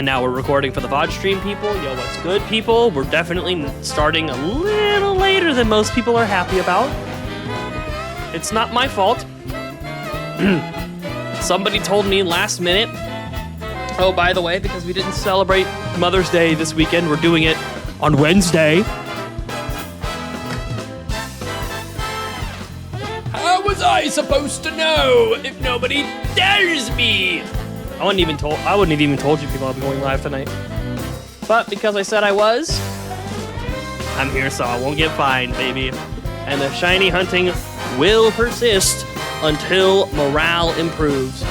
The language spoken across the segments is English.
And now we're recording for the VOD stream people. Yo, what's good, people? We're definitely starting a little later than most people are happy about. It's not my fault. Somebody told me last minute, oh, by the way, because we didn't celebrate Mother's Day this weekend, we're doing it on Wednesday. How was I supposed to know if nobody tells me? I wouldn't have even told you people I'll be going live tonight. But because I said I was, I'm here so I won't get fined, baby. And the shiny hunting will persist until morale improves.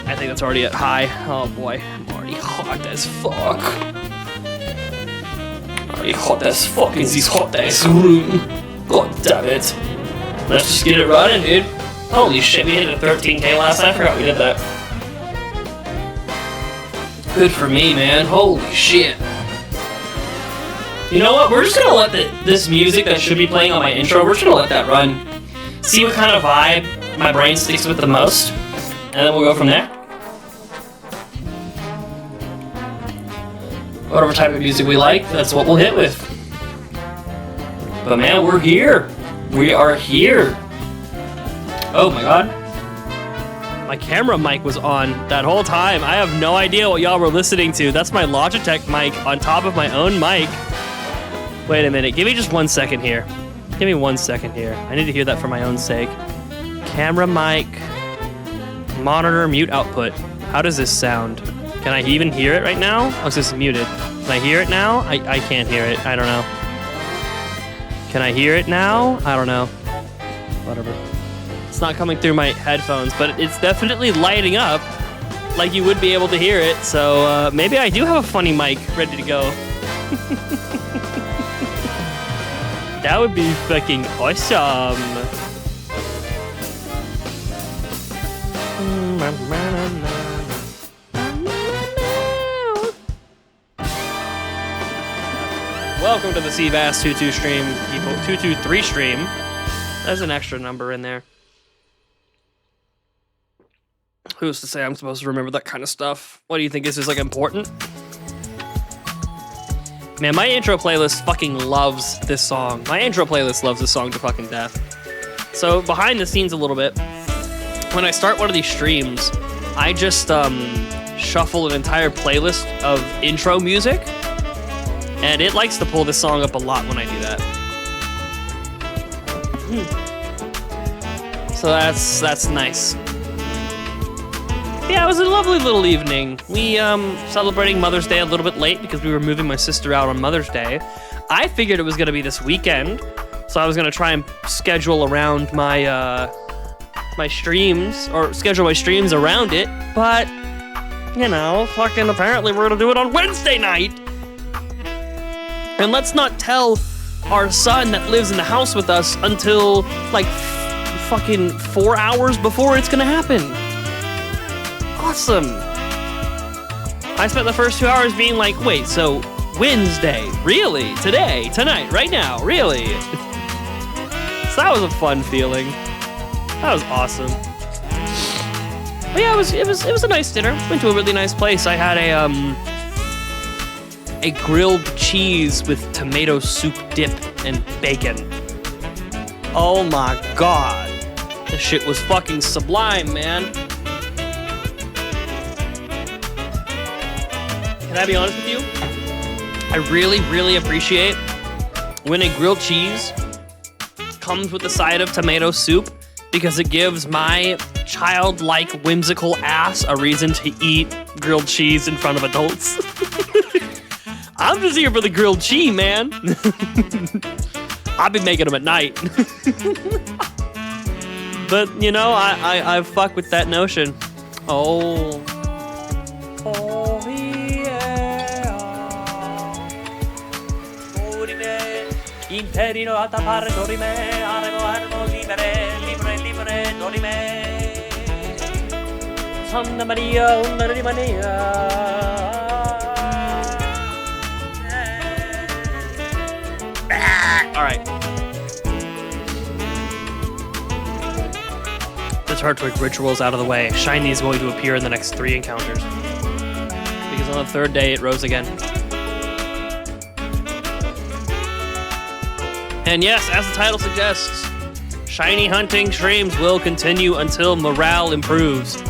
I think that's already at high. Oh boy, I'm already hot as fuck. Already hot as fuck in this hot ass room. God damn it. Let's just get it running, dude. Holy shit, we hit a 13K last night. I forgot we did that. Good for me, man. Holy shit. You know what? We're just gonna let this music that should be playing on my intro, we're just gonna let that run. See what kind of vibe my brain sticks with the most. And then we'll go from there. Whatever type of music we like, that's what we'll hit with. But man, we're here. We are here. Oh my god. My camera mic was on that whole time. I have no idea what y'all were listening to. That's my Logitech mic on top of my own mic. Wait a minute. Give me just 1 second here. Give me 1 second here. I need to hear that for my own sake. Camera mic. Monitor mute output. How does this sound? Can I even hear it right now? Oh, it's just muted. Can I hear it now? I can't hear it. I don't know. Can I hear it now? I don't know. Whatever. It's not coming through my headphones, but it's definitely lighting up like you would be able to hear it. So maybe I do have a funny mic ready to go. That would be fucking awesome. Welcome to the Seabass 22 stream, people. 223 stream. There's an extra number in there. Who's to say I'm supposed to remember that kind of stuff? What do you think? Is this like important? Man, my intro playlist fucking loves this song. My intro playlist loves this song to fucking death. So behind the scenes a little bit, when I start one of these streams, I just shuffle an entire playlist of intro music, and it likes to pull this song up a lot when I do that. So that's nice. Yeah, it was a lovely little evening. We celebrating Mother's Day a little bit late because we were moving my sister out on Mother's Day. I figured it was gonna be this weekend, so I was gonna try and schedule around my my streams, or schedule my streams around it. But you know, fucking apparently we're gonna do it on Wednesday night. And let's not tell our son that lives in the house with us until like fucking 4 hours before it's gonna happen. Awesome. I spent the first 2 hours being like, wait, so Wednesday? Really? Today? Tonight? Right now? Really? So that was a fun feeling. That was awesome. But yeah, it was a nice dinner. Went to a really nice place. I had a grilled cheese with tomato soup dip and bacon. Oh my god. This shit was fucking sublime, man. Can I be honest with you? I really, really appreciate when a grilled cheese comes with a side of tomato soup, because it gives my childlike, whimsical ass a reason to eat grilled cheese in front of adults. I'm just here for the grilled cheese, man. I've been making them at night. But, you know, I fuck with that notion. Oh, Imperino a tapare dorime, armo libere, dorime. Santa Maria, una rimania. All right. The Tartwig ritual's out of the way. Shiny is going to appear in the next 3 encounters. because on the third day it rose again. And yes, as the title suggests, shiny hunting streams will continue until morale improves.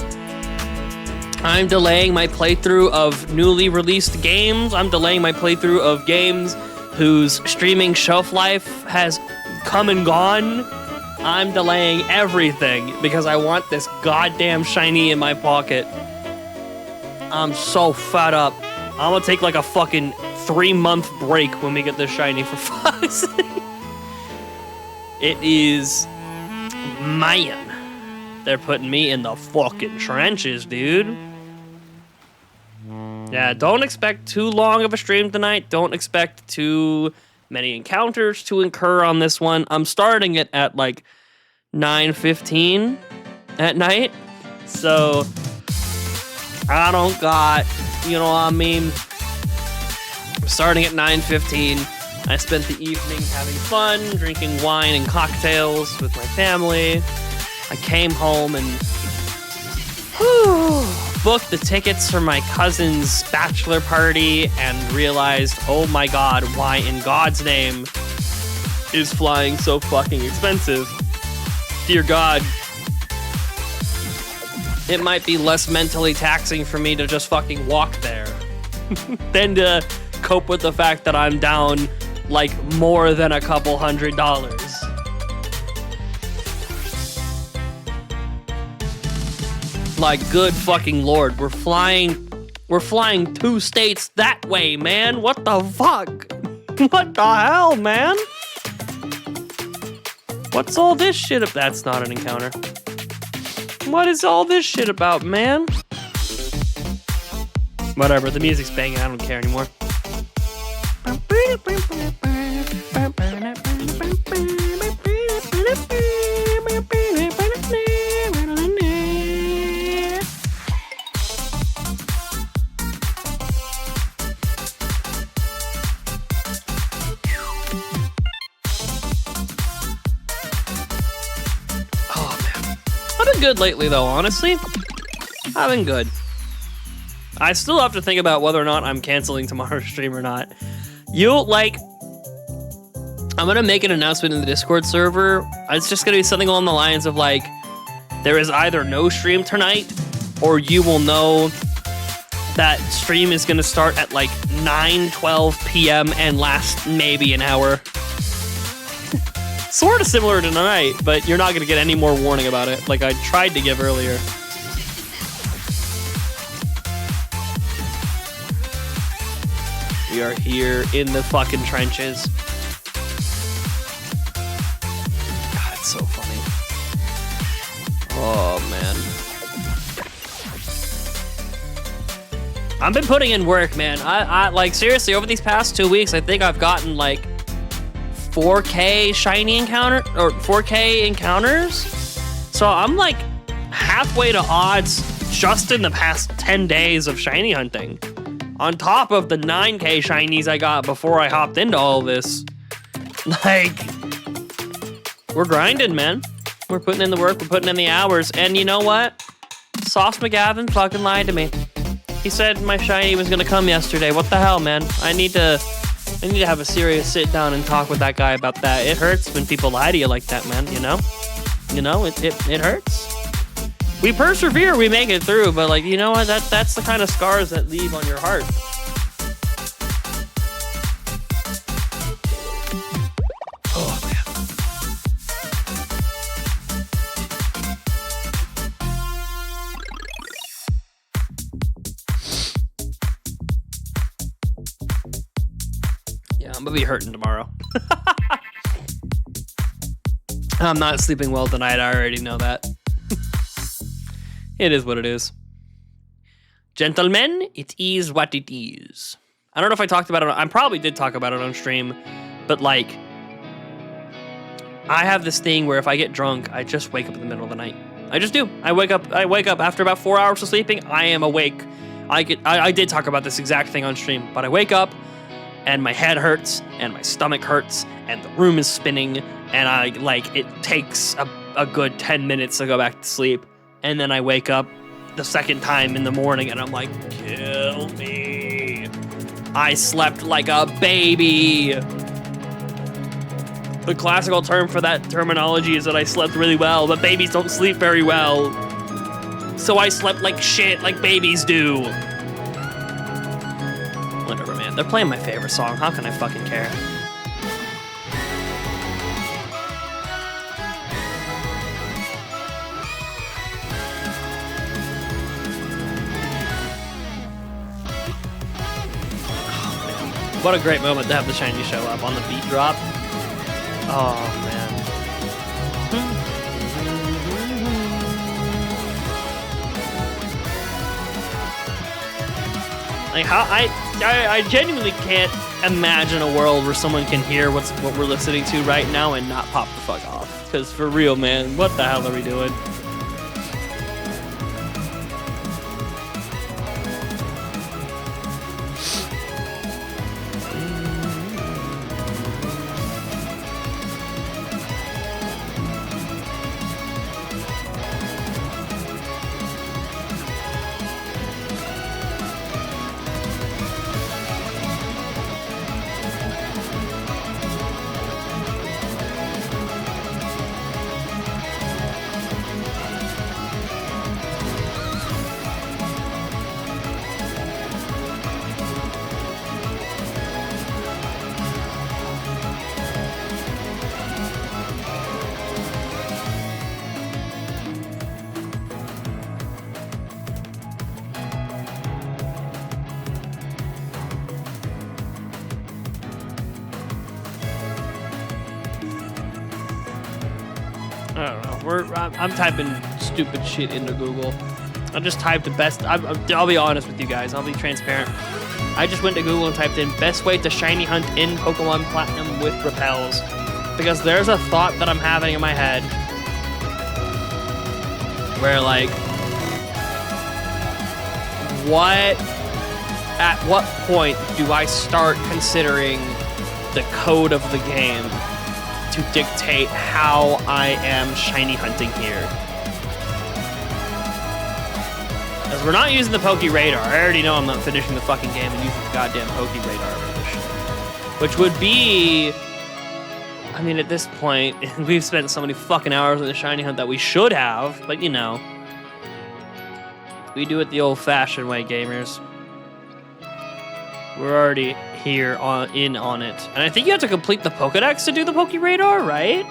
I'm delaying my playthrough of newly released games. I'm delaying my playthrough of games whose streaming shelf life has come and gone. I'm delaying everything because I want this goddamn shiny in my pocket. I'm so fed up. I'm gonna take like a fucking 3-month break when we get this shiny, for fuck's sake. It is... man. They're putting me in the fucking trenches, dude. Yeah, don't expect too long of a stream tonight. Don't expect too many encounters to incur on this one. I'm starting it at like 9:15 at night. So I don't got, you know what I mean? I'm starting at 9:15. I spent the evening having fun, drinking wine and cocktails with my family. I came home and booked the tickets for my cousin's bachelor party and realized, oh my god, why in God's name is flying so fucking expensive? Dear God, it might be less mentally taxing for me to just fucking walk there than to cope with the fact that I'm down like more than a couple $100. Like, good fucking Lord, we're flying 2 states that way, man. What the fuck? What the hell, man? What's all this shit about? That's not an encounter. What is all this shit about, man? Whatever, the music's banging, I don't care anymore. Good lately though, honestly. I've been good. I still have to think about whether or not I'm canceling tomorrow's stream or not. I'm gonna make an announcement in the Discord server. It's just gonna be something along the lines of like, there is either no stream tonight, or you will know that stream is gonna start at like 9:12 p.m. and last maybe an hour. Sort of similar to tonight, but you're not going to get any more warning about it, like I tried to give earlier. We are here in the fucking trenches. God, it's so funny. Oh, man. I've been putting in work, man. I like, seriously, over these past 2 weeks, I think I've gotten, like, 4K shiny encounter or 4K encounters. So I'm like halfway to odds just in the past 10 days of shiny hunting. On top of the 9K shinies I got before I hopped into all this. Like, we're grinding, man. We're putting in the work, we're putting in the hours. And you know what? Sauce McGavin fucking lied to me. He said my shiny was gonna come yesterday. What the hell, man? I need to have a serious sit down and talk with that guy about that. It hurts when people lie to you like that, man, you know? You know, it hurts. We persevere, we make it through, but like, you know what? That's the kind of scars that leave on your heart. Oh, man. I'm gonna be hurting tomorrow. I'm not sleeping well tonight, I already know that. It is what it is. Gentlemen, it is what it is. I don't know if I talked about it, I probably did talk about it on stream, but like, I have this thing where if I get drunk, I just wake up in the middle of the night. I just do. I wake up after about 4 hours of sleeping, I am awake. I did talk about this exact thing on stream, but I wake up, and my head hurts, and my stomach hurts, and the room is spinning, and it takes a good 10 minutes to go back to sleep, and then I wake up, the second time in the morning, and I'm like, kill me. I slept like a baby. The classical term for that terminology is that I slept really well, but babies don't sleep very well. So I slept like shit, like babies do. Whatever, man. They're playing my favorite song. How can I fucking care? What a great moment to have the shiny show up on the beat drop. Oh, man. Like, how I genuinely can't imagine a world where someone can hear what we're listening to right now and not pop the fuck off. Because for real, man, what the hell are we doing? I don't know. I'm typing stupid shit into Google. I just typed the best. I'll be honest with you guys. I'll be transparent. I just went to Google and typed in best way to shiny hunt in Pokemon Platinum with repels. Because there's a thought that I'm having in my head where, like, at what point do I start considering the code of the game to dictate how I am shiny hunting here? As we're not using the Poke Radar, I already know I'm not finishing the fucking game and using the goddamn Poke Radar for this shit. Which would be, I mean, at this point, we've spent so many fucking hours on the shiny hunt that we should have, but you know, we do it the old-fashioned way, gamers. We're already here in on it. And I think you have to complete the Pokedex to do the Poke Radar, right?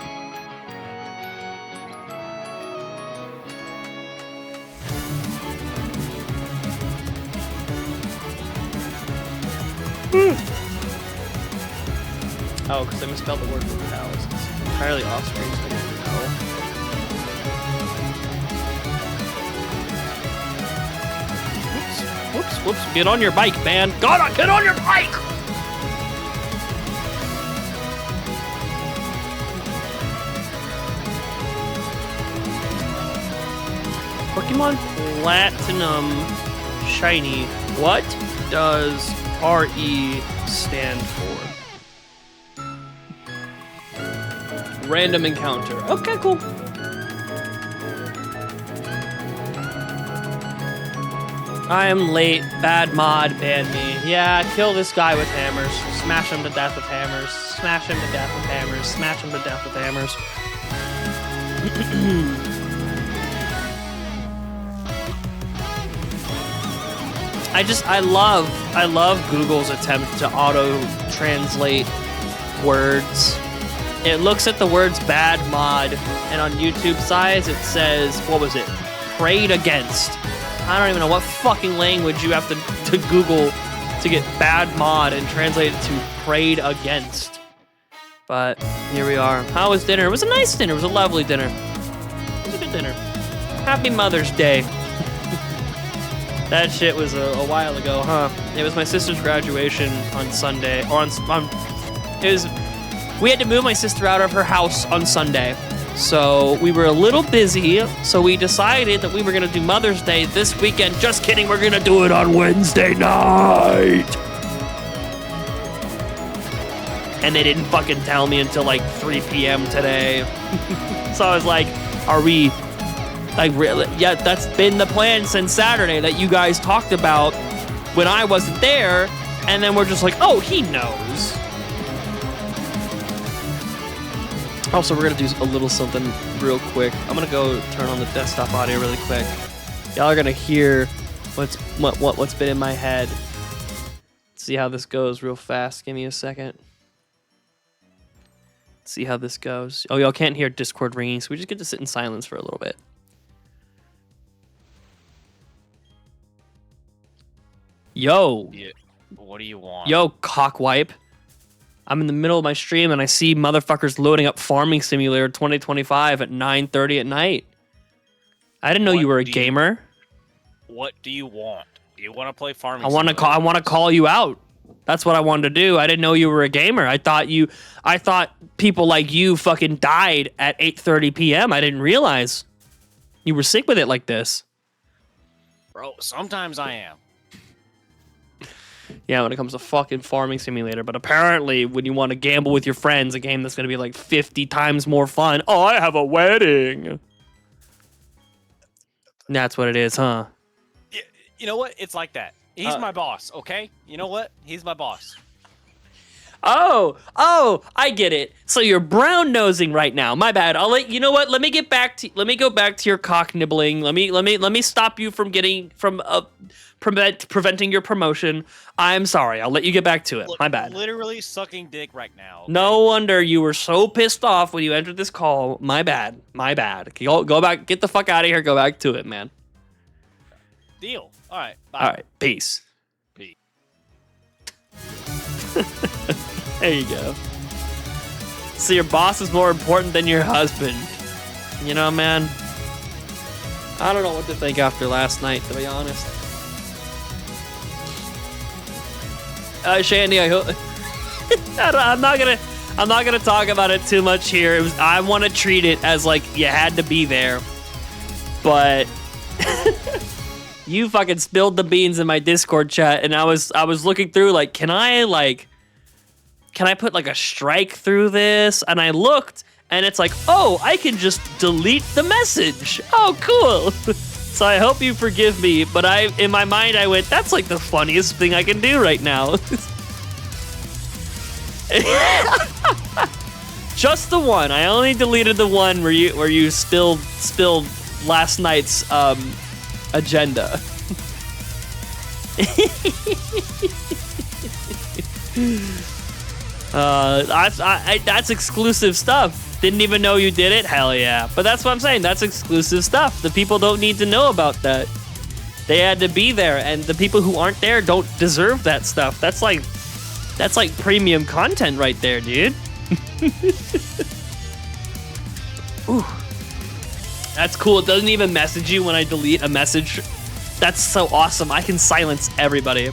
Oh, because I misspelled the word for repels. It's entirely off screen, so I didn't know. Whoops. Get on your bike, man. God, get on your bike! Pokemon Platinum Shiny. What does RE stand for? Random encounter. Okay, cool. I am late. Bad mod, ban me. Yeah, kill this guy with hammers. Smash him to death with hammers. Smash him to death with hammers. Smash him to death with hammers. I love Google's attempt to auto-translate words. It looks at the words bad mod, and on YouTube size it says, what was it? Prayed against. I don't even know what fucking language you have to Google to get bad mod and translate it to prayed against. But here we are. How was dinner? It was a nice dinner. It was a lovely dinner. It was a good dinner. Happy Mother's Day. That shit was a while ago, huh? It was my sister's graduation on Sunday, or we had to move my sister out of her house on Sunday. So we were a little busy, so we decided that we were gonna do Mother's Day this weekend. Just kidding, we're gonna do it on Wednesday night. And they didn't fucking tell me until like 3 p.m. today. So I was like, are we Like, really? Yeah, that's been the plan since Saturday that you guys talked about when I wasn't there. And then we're just like, oh, he knows. Also, we're going to do a little something real quick. I'm going to go turn on the desktop audio really quick. Y'all are going to hear what's been in my head. Let's see how this goes real fast. Give me a second. Let's see how this goes. Oh, y'all can't hear Discord ringing, so we just get to sit in silence for a little bit. Yo. Yeah. What do you want? Yo, cockwipe. I'm in the middle of my stream and I see motherfuckers loading up Farming Simulator 2025 at 9:30 at night. I didn't know you were a gamer. What do you want? Do you want to play Farming I want to call you out. That's what I wanted to do. I didn't know you were a gamer. I thought people like you fucking died at 8:30 p.m. I didn't realize you were sick with it like this. Bro, sometimes I am. Yeah, when it comes to fucking Farming Simulator. But apparently, when you want to gamble with your friends, a game that's going to be like 50 times more fun. Oh, I have a wedding. That's what it is, huh? You know what? It's like that. He's my boss, okay? You know what? He's my boss. Oh, I get it. So you're brown nosing right now. My bad. You know what? Let me go back to your cock nibbling. Let me stop you from preventing your promotion. I'm sorry. I'll let you get back to it. Look, my bad. Literally sucking dick right now. Okay? No wonder you were so pissed off when you entered this call. My bad. Go back. Get the fuck out of here. Go back to it, man. Deal. All right. Bye. All right. Peace. Peace. There you go. So your boss is more important than your husband. You know, man. I don't know what to think after last night, to be honest. Shandy, I hope. I'm not gonna talk about it too much here. I want to treat it as like you had to be there, but you fucking spilled the beans in my Discord chat, and I was looking through like, can I put like a strike through this? And I looked, and it's like, oh, I can just delete the message. Oh, cool. So I hope you forgive me, but in my mind I went, that's like the funniest thing I can do right now. Just the one. I only deleted the one where you spilled last night's agenda. That's exclusive stuff. Didn't even know you did it? Hell yeah. But that's what I'm saying. That's exclusive stuff. The people don't need to know about that. They had to be there, and the people who aren't there don't deserve that stuff. That's like premium content right there, dude. Ooh. That's cool. It doesn't even message you when I delete a message. That's so awesome. I can silence everybody.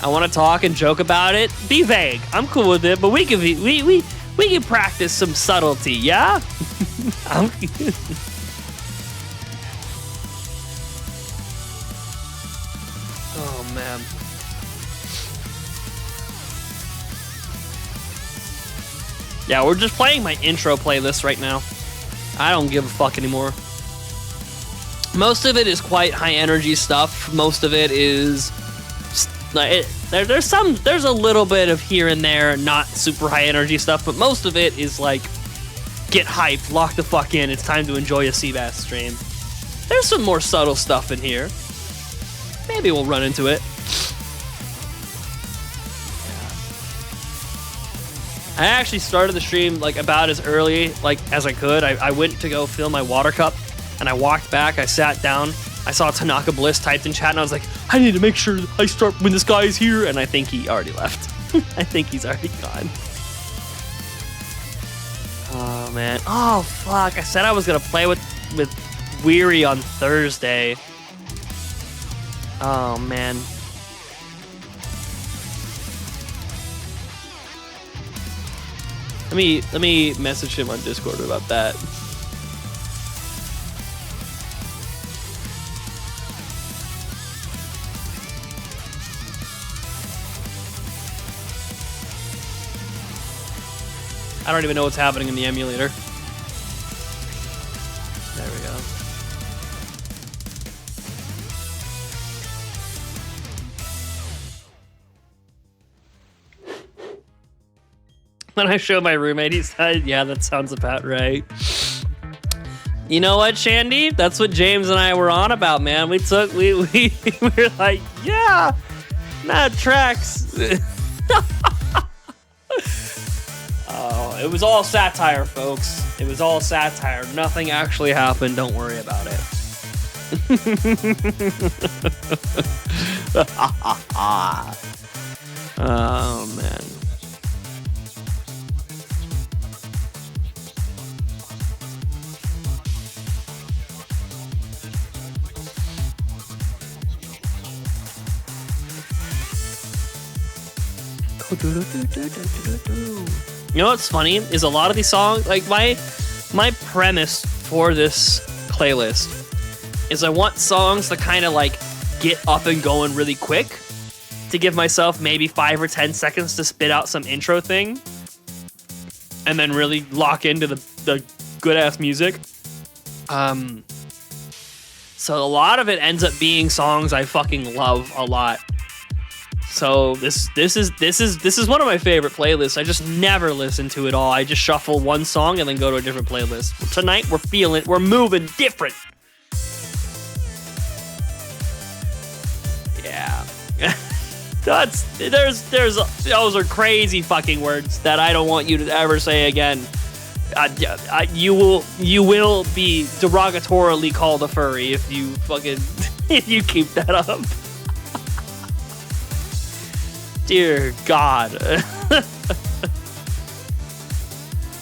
I want to talk and joke about it. Be vague. I'm cool with it, but we can practice some subtlety, yeah? Oh, man. Yeah, we're just playing my intro playlist right now. I don't give a fuck anymore. Most of it is quite high energy stuff. Most of it is... There's a little bit of here and there, not super high energy stuff, but most of it is like, get hyped, lock the fuck in, it's time to enjoy a Seabass stream. There's some more subtle stuff in here. Maybe we'll run into it. I actually started the stream like about as early as I could. I went to go fill my water cup, and I walked back, I sat down, I saw Tanaka Bliss typed in chat, and I was like, I need to make sure I start when this guy is here, and I think he already left. I think he's already gone. Oh, man. Oh, fuck. I said I was going to play with Weary on Thursday. Oh, man. Let me message him on Discord about that. I don't even know what's happening in the emulator. There we go. When I showed my roommate, he said, yeah, that sounds about right. You know what, Shandy? That's what James and I were on about, man. We were like, yeah, that tracks. Oh, it was all satire, folks. It was all satire. Nothing actually happened. Don't worry about it. Oh, man. You know what's funny is a lot of these songs, like my premise for this playlist is I want songs to kind of like get up and going really quick to give myself maybe 5 or 10 seconds to spit out some intro thing and then really lock into the good ass music. So a lot of it ends up being songs I fucking love a lot. So this is one of my favorite playlists. I just never listen to it all. I just shuffle one song and then go to a different playlist. Tonight we're moving different. Yeah. Those are crazy fucking words that I don't want you to ever say again. You will be derogatorily called a furry if you fucking if you keep that up. Dear God.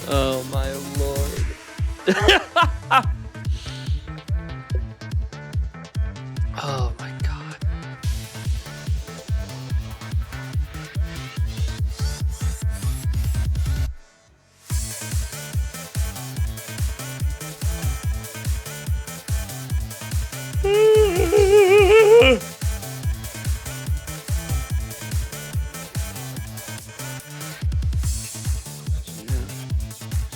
Oh my Lord. Oh my God.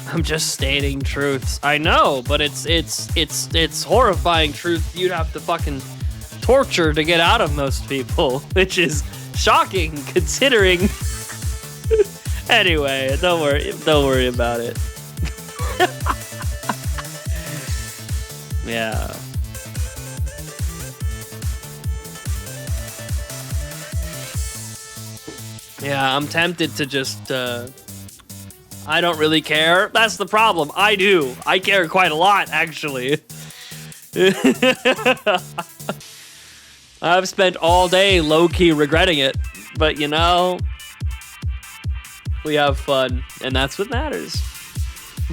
I'm just stating truths. I know, but it's horrifying truth you'd have to fucking torture to get out of most people, which is shocking considering. Anyway, don't worry about it. Yeah. Yeah, I'm tempted to just I don't really care. That's the problem. I do. I care quite a lot, actually. I've spent all day low-key regretting it. But, you know, we have fun, and that's what matters.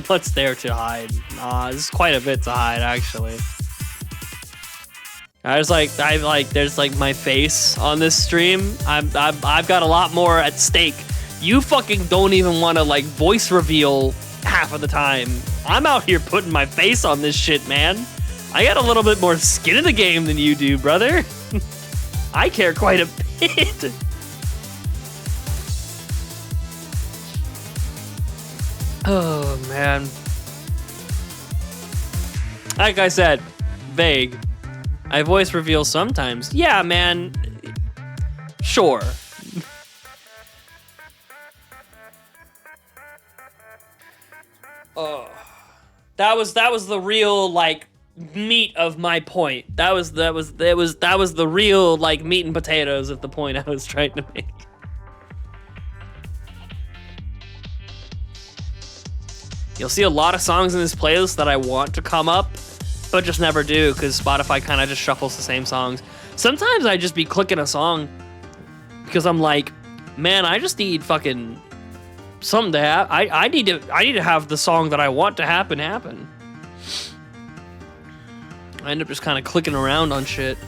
What's there to hide? There's quite a bit to hide, actually. There's like my face on this stream. I've got a lot more at stake. You fucking don't even want to like voice reveal half of the time. I'm out here putting my face on this shit, man. I got a little bit more skin in the game than you do, brother. I care quite a bit. Oh, man. Like I said, vague. I voice reveal sometimes. Yeah, man. Sure. Oh, that was the real like meat of my point. That was the real like meat and potatoes of the point I was trying to make. You'll see a lot of songs in this playlist that I want to come up, but just never do because Spotify kind of just shuffles the same songs. Sometimes I just be clicking a song because I'm like, man, I just need fucking something to have. I need to have the song that I want to happen. I end up just kind of clicking around on shit.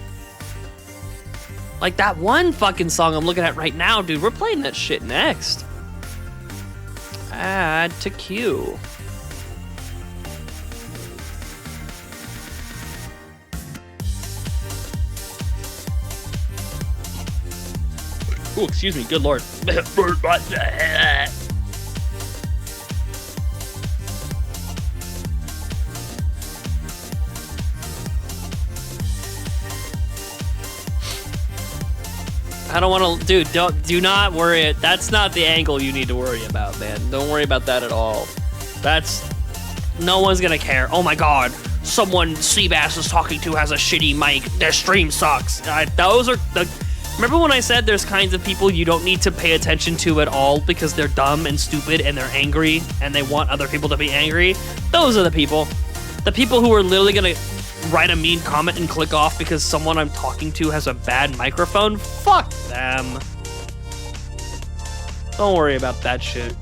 Like that one fucking song I'm looking at right now, dude. We're playing that shit next. Add to queue. Oh, excuse me. Good lord. I don't want to, dude. Do not worry. That's not the angle you need to worry about, man. Don't worry about that at all. No one's gonna care. Oh my god, someone Seabass is talking to has a shitty mic. Their stream sucks. Remember when I said there's kinds of people you don't need to pay attention to at all because they're dumb and stupid and they're angry and they want other people to be angry? Those are the people. The people who are literally gonna write a mean comment and click off because someone I'm talking to has a bad microphone. Fuck them. Don't worry about that shit.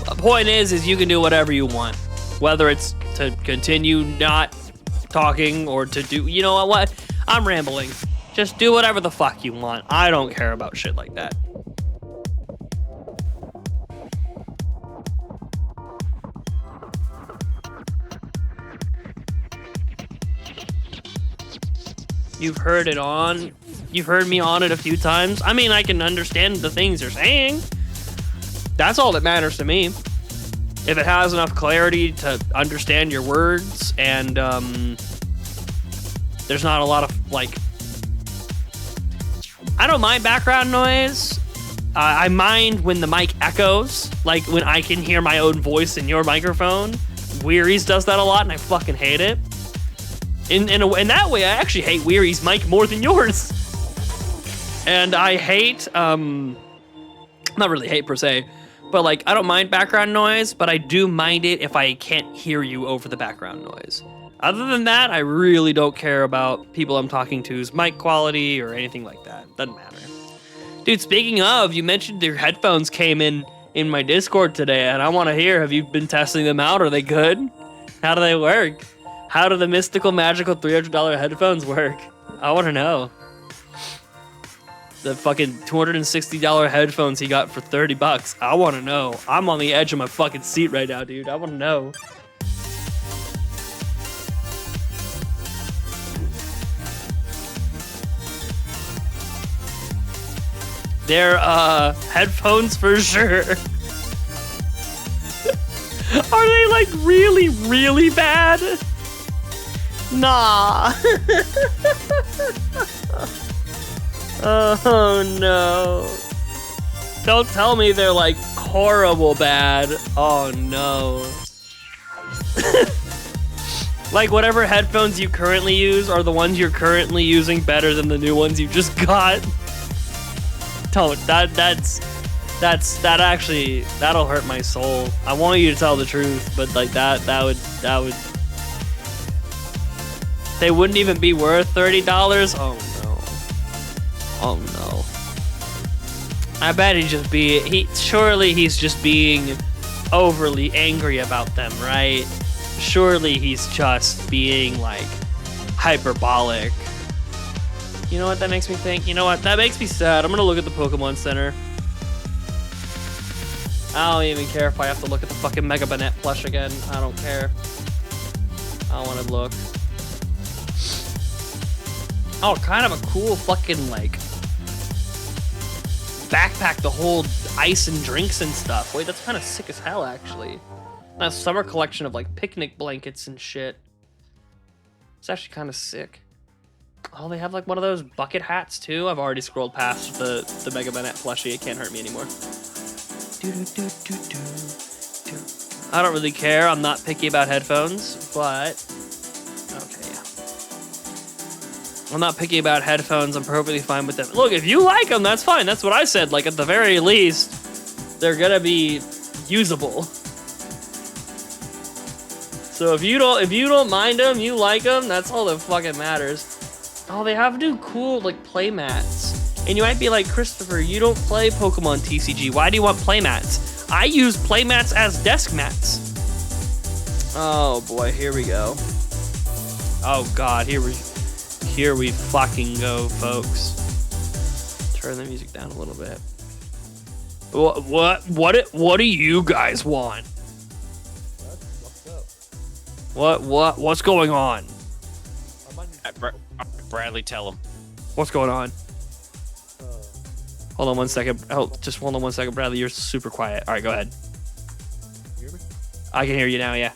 The point is you can do whatever you want. Whether it's to continue not talking or to do, you know what? I'm rambling. Just do whatever the fuck you want. I don't care about shit like that. You've heard me on it a few times. I mean, I can understand the things you're saying. That's all that matters to me. If it has enough clarity to understand your words and there's not a lot of, like... I don't mind background noise. I mind when the mic echoes, like when I can hear my own voice in your microphone. Wearies does that a lot and I fucking hate it. In that way, I actually hate Weary's mic more than yours. And I hate, not really hate per se, but like, I don't mind background noise, but I do mind it if I can't hear you over the background noise. Other than that, I really don't care about people I'm talking to's mic quality or anything like that. Doesn't matter. Dude, speaking of, you mentioned your headphones came in my Discord today, and I want to hear, have you been testing them out? Are they good? How do they work? How do the mystical, magical $300 headphones work? I want to know. The fucking $260 headphones he got for 30 bucks. I want to know. I'm on the edge of my fucking seat right now, dude. I want to know. They're, headphones for sure. Are they, like, really, really bad? Nah. Oh no. Don't tell me they're like horrible bad. Oh no. Like whatever headphones you currently use are the ones you're currently using better than the new ones you just got. Don't. That'll hurt my soul. I want you to tell the truth, but like that would they wouldn't even be worth $30? Oh no. Oh no. I bet surely he's just being overly angry about them, right? Surely he's just being like hyperbolic. You know what that makes me think? You know what? That makes me sad. I'm gonna look at the Pokemon Center. I don't even care if I have to look at the fucking Mega Banette plush again. I don't care. I don't want to look. Oh, kind of a cool fucking, like, backpack to hold ice and drinks and stuff. Wait, that's kind of sick as hell, actually. A summer collection of, like, picnic blankets and shit. It's actually kind of sick. Oh, they have, like, one of those bucket hats, too. I've already scrolled past the Mega Banette plushie. It can't hurt me anymore. I don't really care. I'm not picky about headphones, but... Okay, yeah. I'm not picky about headphones. I'm perfectly fine with them. Look, if you like them, that's fine. That's what I said. Like, at the very least, they're gonna be usable. So if you don't mind them, you like them, that's all that fucking matters. Oh, they have new cool, like, play mats. And you might be like, Christopher, you don't play Pokemon TCG. Why do you want play mats? I use play mats as desk mats. Oh boy, here we go. Oh god, here we fucking go, folks. Turn the music down a little bit. What do you guys want? What's going on? Bradley, tell him. What's going on? Hold on one second. Oh, just hold on one second, Bradley. You're super quiet. All right, go ahead. You hear me? I can hear you now. Yeah.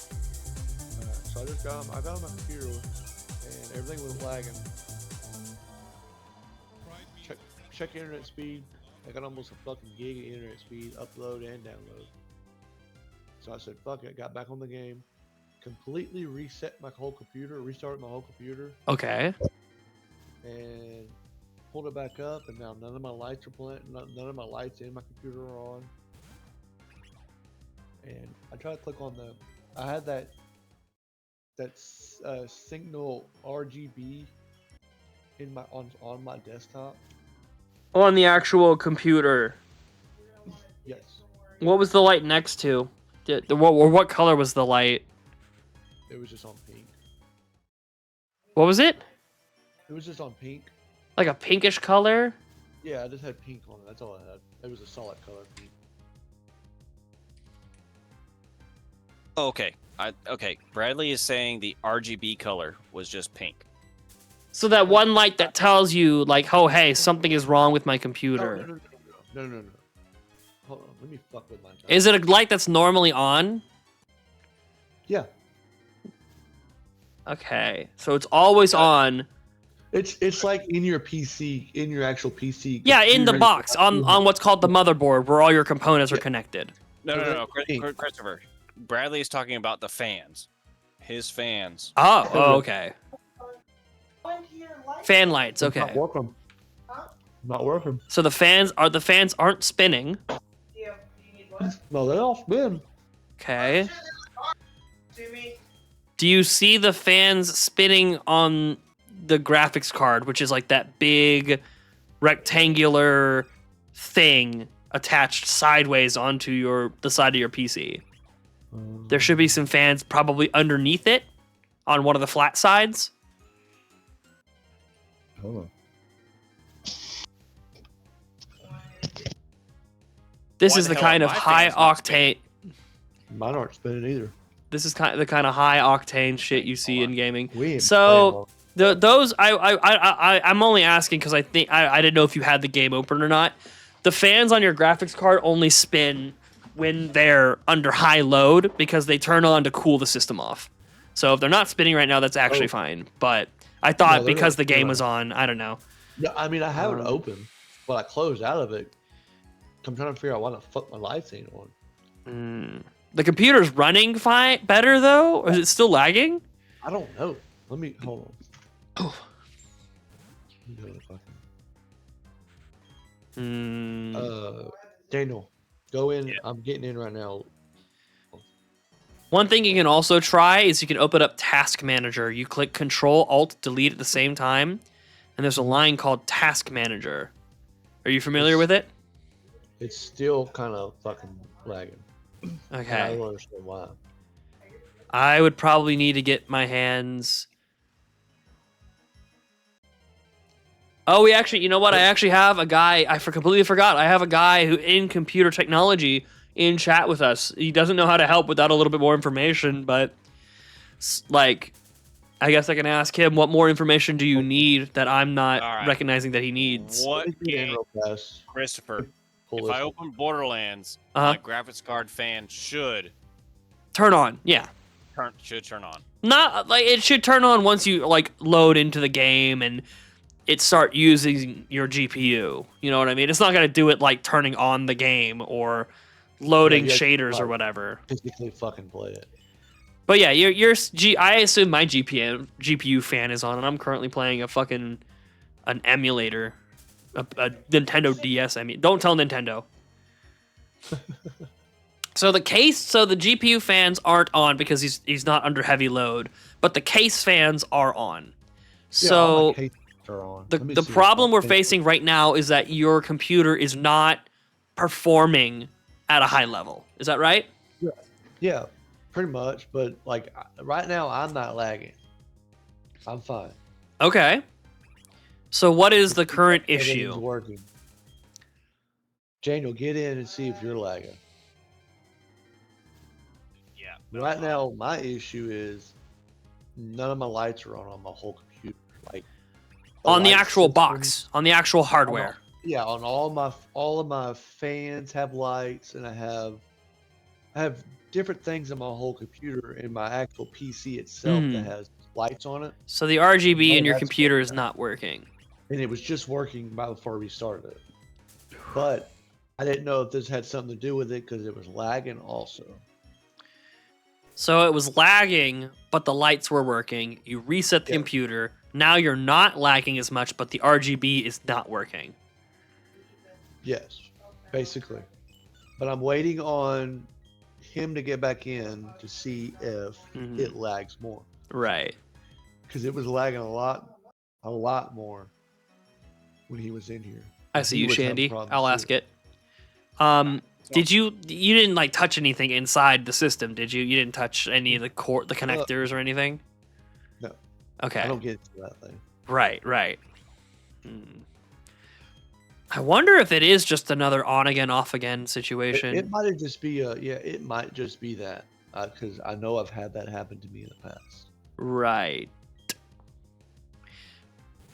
So I got on my computer, and Everything was lagging. Check internet speed. I got almost a fucking gig of internet speed, upload and download. So I said, fuck it, got back on the game, completely reset my whole computer, restarted my whole computer, Okay. and pulled it back up, and now none of my lights are playing, none of my lights in my computer are on. And I tried to click on I had that signal RGB in my on my desktop. On the actual computer. Yes. What was the light next to? What color was the light? It was just on pink. What was it? It was just on pink. Like a pinkish color? Yeah, I just had pink on it. That's all I had. It was a solid color pink. Okay. Okay. Bradley is saying the RGB color was just pink. So that one light that tells you, like, oh, hey, something is wrong with my computer. No. Hold on, let me fuck with my. Is it a light that's normally on? Yeah. Okay, so it's always on. It's like in your PC, in your actual PC. Yeah, in the box, on what's called the motherboard, where all your components are connected. No. Christopher. Bradley is talking about the fans. His fans. Oh, okay. Fan lights, okay. Not working. Not working. So the fans aren't spinning. No, they all spin. Okay. Do you see the fans spinning on the graphics card, which is like that big rectangular thing attached sideways onto the side of your PC? There should be some fans probably underneath it on one of the flat sides. Hold on. This is the kind of high octane. Mine aren't spinning either. This is the kind of high octane shit you see in gaming. We So those I'm only asking because I think I didn't know if you had the game open or not. The fans on your graphics card only spin when they're under high load because they turn on to cool the system off. So if they're not spinning right now, that's actually fine. But I thought because the game was on, I don't know. No, I mean I have it open, but I closed out of it. I'm trying to figure out why the fuck my lights ain't on. The computer's running fine, better though, or is it still lagging? I don't know. Let me hold on. Daniel, go in. Yeah. I'm getting in right now. One thing you can also try is you can open up Task Manager. You click Control Alt Delete at the same time, and there's a line called Task Manager. Are you familiar with it? It's still kind of fucking lagging. Okay. I don't understand why. I would probably need to get my hands. Oh, you know what? I actually have a guy. I completely forgot. I have a guy who in computer technology in chat with us. He doesn't know how to help without a little bit more information, but like, I guess I can ask him, what more information do you need that I'm not recognizing that he needs? What game, Christopher? If I open Borderlands, my graphics card fan should turn on. Yeah. Should turn on. Not like it should turn on once you like load into the game and it start using your GPU. You know what I mean? It's not gonna do it like turning on the game or loading shaders or whatever. Physically fucking play it. But yeah, I assume my GPU fan is on, and I'm currently playing an emulator. A Nintendo DS. I mean, don't tell Nintendo. So the GPU fans aren't on because he's not under heavy load, but the case fans are on. So the problem we're facing right now is that your computer is not performing at a high level. Is that right? Yeah, pretty much. But like right now, I'm not lagging. I'm fine. Okay. So what is the current issue? Working. Daniel, get in and see if you're lagging. Yeah. Right now, my issue is none of my lights are on my whole computer. Like on the actual box, on the actual hardware. Yeah, on all of my fans have lights, and I have different things in my whole computer. In my actual PC itself that has lights on it. So the RGB in your that's computer is not working. And it was just working by before we started it. But I didn't know if this had something to do with it because it was lagging also. So it was lagging, but the lights were working. You reset the computer. Now you're not lagging as much, but the RGB is not working. Yes, basically. But I'm waiting on him to get back in to see if it lags more. Right. Because it was lagging a lot more when he was in here. I see you, Shandy. I'll ask it. Did you didn't like touch anything inside the system, did you? You didn't touch any of the connectors or anything? No. Okay. I don't get into that thing. Right. I wonder if it is just another on again, off again situation. It might just be it might just be that because I know I've had that happen to me in the past. Right.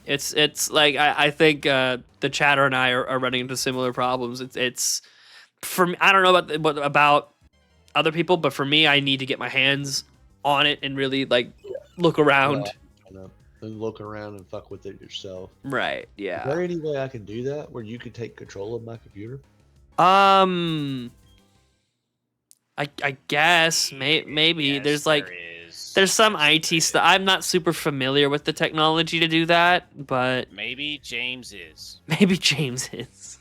It's like I think the chatter and I are running into similar problems. It's for me. I don't know about other people, but for me, I need to get my hands on it and really like look around. And look around and fuck with it yourself. Right. Yeah. Is there any way I can do that where you could take control of my computer? I guess maybe Yes, there's like there's some IT stuff. I'm not super familiar with the technology to do that, but maybe James is. Maybe James is.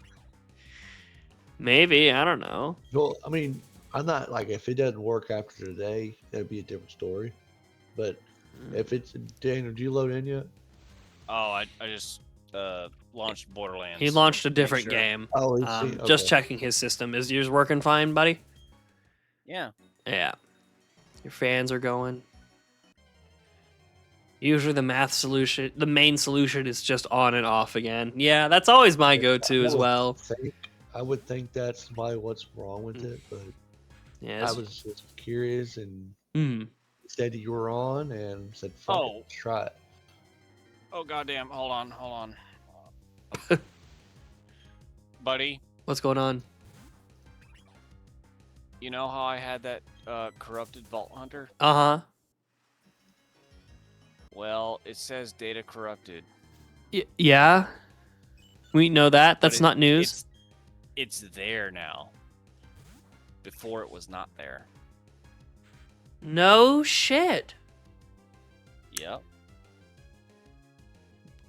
Maybe, I don't know. Well, I mean, I'm not like if it doesn't work after today, that'd be a different story. But if it's Daniel, do you load in yet? Oh, I just launched Borderlands. He launched a different game. Oh, okay. Just checking his system. Is yours working fine, buddy? Yeah. Yeah. Your fans are going. Usually the main solution is just on and off again. Yeah, that's always my go-to as well. I would think that's probably what's wrong with it, but yeah, I was just curious and said you were on and said, "Fuck it, let's try it." Oh goddamn! Hold on, buddy. What's going on? You know how I had that corrupted Vault Hunter? Uh-huh. Well, it says data corrupted. Yeah. We know that. That's not news. It's there now. Before it was not there. No shit. Yep.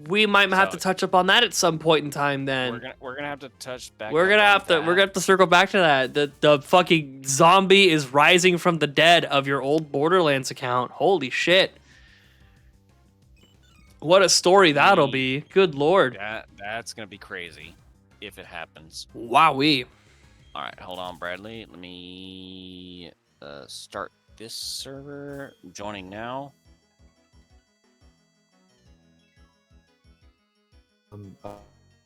We might have to touch up on that at some point in time. Then we're gonna have to touch back. We're gonna have to circle back to that. The fucking zombie is rising from the dead of your old Borderlands account. Holy shit! What a story that'll be. Good lord. That's gonna be crazy if it happens. Wowee. All right, hold on, Bradley. Let me start this server. I'm joining now.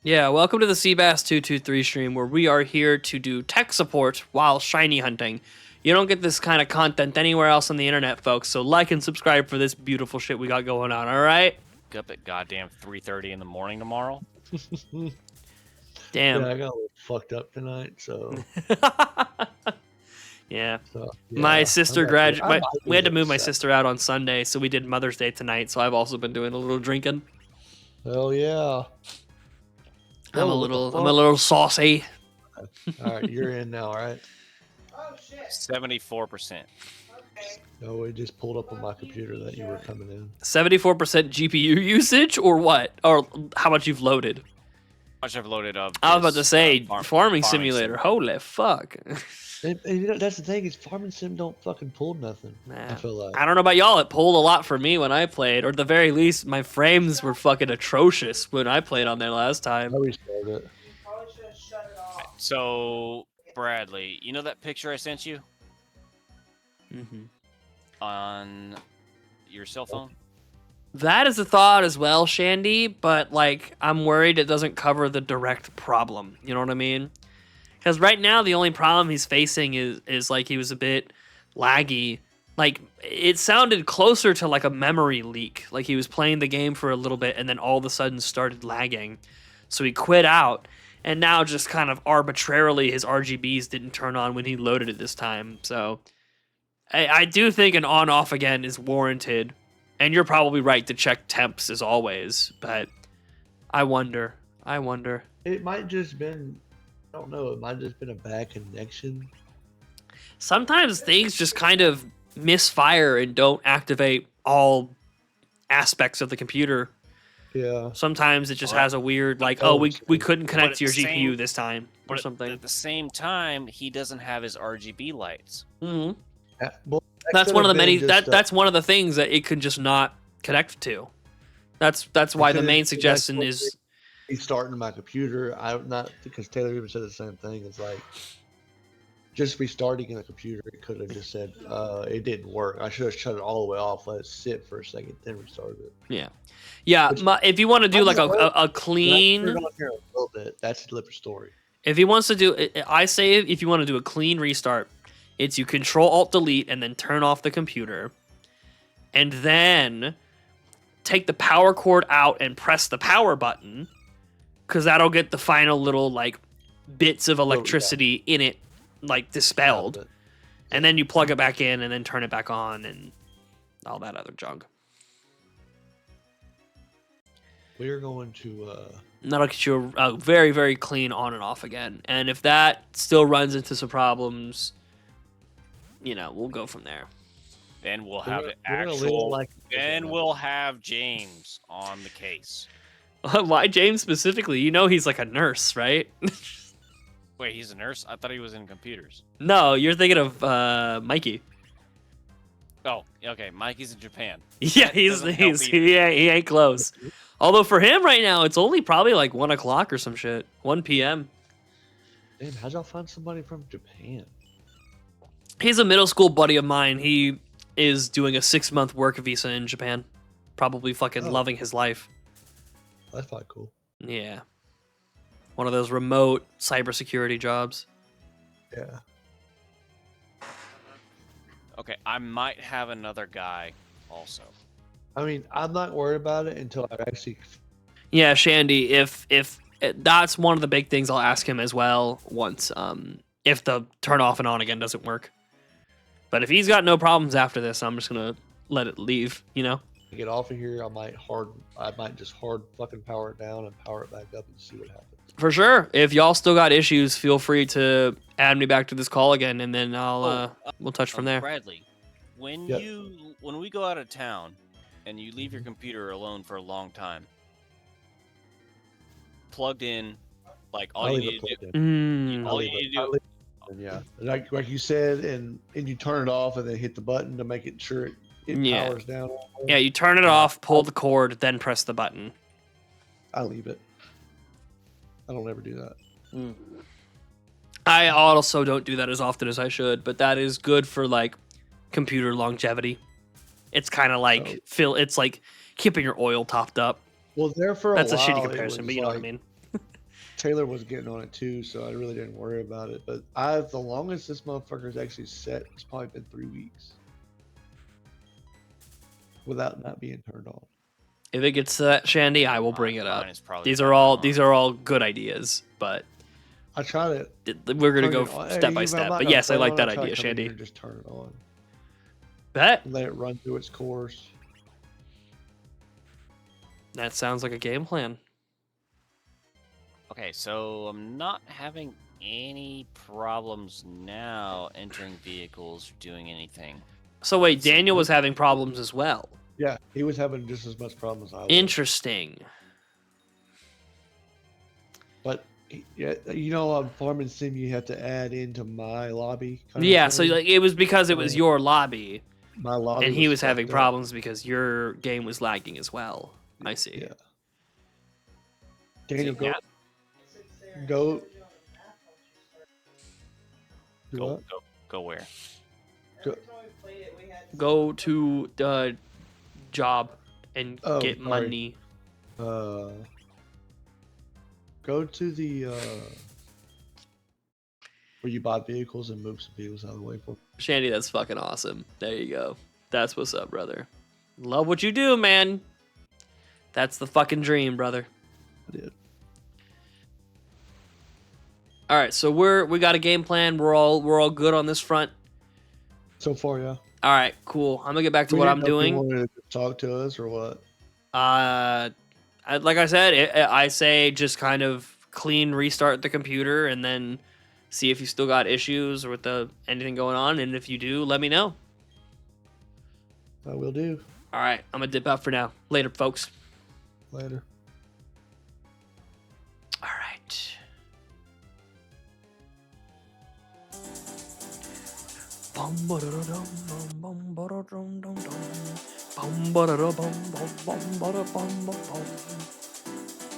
Yeah, welcome to the Seabass223 stream, where we are here to do tech support while shiny hunting. You don't get this kind of content anywhere else on the internet, folks, so like and subscribe for this beautiful shit we got going on, alright? Up at goddamn 3:30 in the morning tomorrow. Damn. Yeah, I got a little fucked up tonight, so. Yeah. My sister graduated. We had to move my sister out on Sunday, so we did Mother's Day tonight, so I've also been doing a little drinking. Hell yeah. I'm a little saucy. All right, you're in now, all right? Oh shit. 74%. No, it just pulled up on my computer that you were coming in. 74% GPU usage, or what? Or how much you've loaded? How much I've loaded of. I was about to say farming simulator. Holy fuck. And you know, that's the thing is farming sim don't fucking pull nothing. I feel like. I don't know about y'all. It pulled a lot for me when I played, or at the very least, my frames were fucking atrocious when I played on there last time. I restarted it. So, Bradley, you know that picture I sent you? On your cell phone? That is a thought as well, Shandy, but like I'm worried it doesn't cover the direct problem. You know what I mean? Because right now the only problem he's facing is like he was a bit laggy. Like it sounded closer to like a memory leak. Like he was playing the game for a little bit and then all of a sudden started lagging. So he quit out and now just kind of arbitrarily his RGBs didn't turn on when he loaded it this time. So I do think an on-off again is warranted. And you're probably right to check temps as always, but I wonder. It might just been, I don't know, it might just been a bad connection. Sometimes things just kind of misfire and don't activate all aspects of the computer. Yeah. Sometimes it just has a weird, like, oh, we couldn't connect to your GPU this time or something. At the same time, he doesn't have his RGB lights. Mm-hmm. Well, That's one of the many. That's one of the things that it could just not connect to. That's why the main suggestion is restarting my computer. I'm not, because Taylor even said the same thing. It's like just restarting the computer. It could have just said it didn't work. I should have shut it all the way off, let it sit for a second, then restart it. Yeah. If you want to do like a clean, a little bit. That's a different story. If he wants to do, I say if you want to do a clean restart, it's you Control Alt Delete and then turn off the computer, and then take the power cord out and press the power button, because that'll get the final little like bits of electricity in it like dispelled, and then you plug it back in and then turn it back on and all that other junk. We're going to that'll get you a very, very clean on and off again. And if that still runs into some problems, we'll go from there. Then we'll have an actual. Then we'll have James on the case. Why James specifically? He's like a nurse, right? Wait, he's a nurse? I thought he was in computers. No, you're thinking of Mikey. Oh, okay. Mikey's in Japan. Yeah, he ain't close. Although for him right now, it's only probably like 1 o'clock or some shit. 1 p.m. Damn, how'd y'all find somebody from Japan? He's a middle school buddy of mine. He is doing a 6-month work visa in Japan. Probably fucking loving his life. That's probably cool. Yeah. One of those remote cybersecurity jobs. Yeah. Okay, I might have another guy also. I mean, I'm not worried about it until I actually... Yeah, Shandy, if that's one of the big things I'll ask him as well once, if the turn off and on again doesn't work. But if he's got no problems after this, I'm just going to let it leave, Get off of here, I might just hard fucking power it down and power it back up and see what happens. For sure. If y'all still got issues, feel free to add me back to this call again, and then we'll touch from there. Bradley, when we go out of town and you leave your computer alone for a long time, plugged in, like all you need to do. All you need to do. Yeah, like you said, and you turn it off and then hit the button to make it sure it powers down. Yeah, you turn it off, pull the cord, then press the button. I leave it. I don't ever do that. I also don't do that as often as I should, but that is good for like computer longevity. It's kind of like it's like keeping your oil topped up. Well, there for a while. That's a shitty comparison, but you know what I mean. Taylor was getting on it too, so I really didn't worry about it. But the longest this motherfucker's actually set, it's probably been 3 weeks without not being turned on. If it gets to that, Shandy, I will bring it up. These are all good ideas, but I try to. We're gonna go step by step. But yes, I like that idea, Shandy. Just turn it on. Bet. Let it run through its course. That sounds like a game plan. Okay, so I'm not having any problems now entering vehicles, doing anything. So wait, Daniel was having problems as well. Yeah, he was having just as much problems as I was. Interesting. But yeah, on Farming Sim, you have to add into my lobby. So like it was because it was your lobby. My lobby. And he was having problems because your game was lagging as well. I see. Yeah. Daniel, go where? Go to the job and get money. Go to the where you buy vehicles and move some vehicles out of the way for. Shandy, that's fucking awesome. There you go. That's what's up, brother. Love what you do, man. That's the fucking dream, brother. I did. All right, so we got a game plan. We're all good on this front. So far, yeah. All right, cool. I'm gonna get back to what I'm doing. You wanted to talk to us or what? Like I said, I say just kind of clean restart the computer and then see if you still got issues or with anything going on. And if you do, let me know. I will do. All right, I'm gonna dip out for now. Later, folks. Later. All right.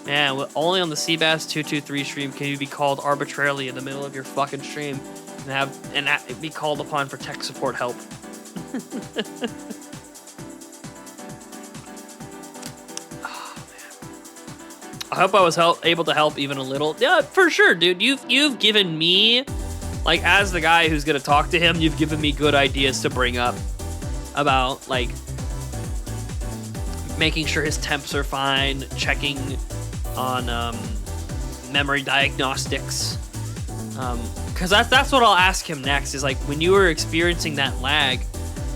Man, only on the Seabass 223 stream can you be called arbitrarily in the middle of your fucking stream and be called upon for tech support help. Oh, man. I hope I was able to help even a little. Yeah, for sure, dude. You've given me, like, as the guy who's gonna talk to him, you've given me good ideas to bring up about, like, making sure his temps are fine, checking on memory diagnostics, because that's what I'll ask him next, is like, when you were experiencing that lag,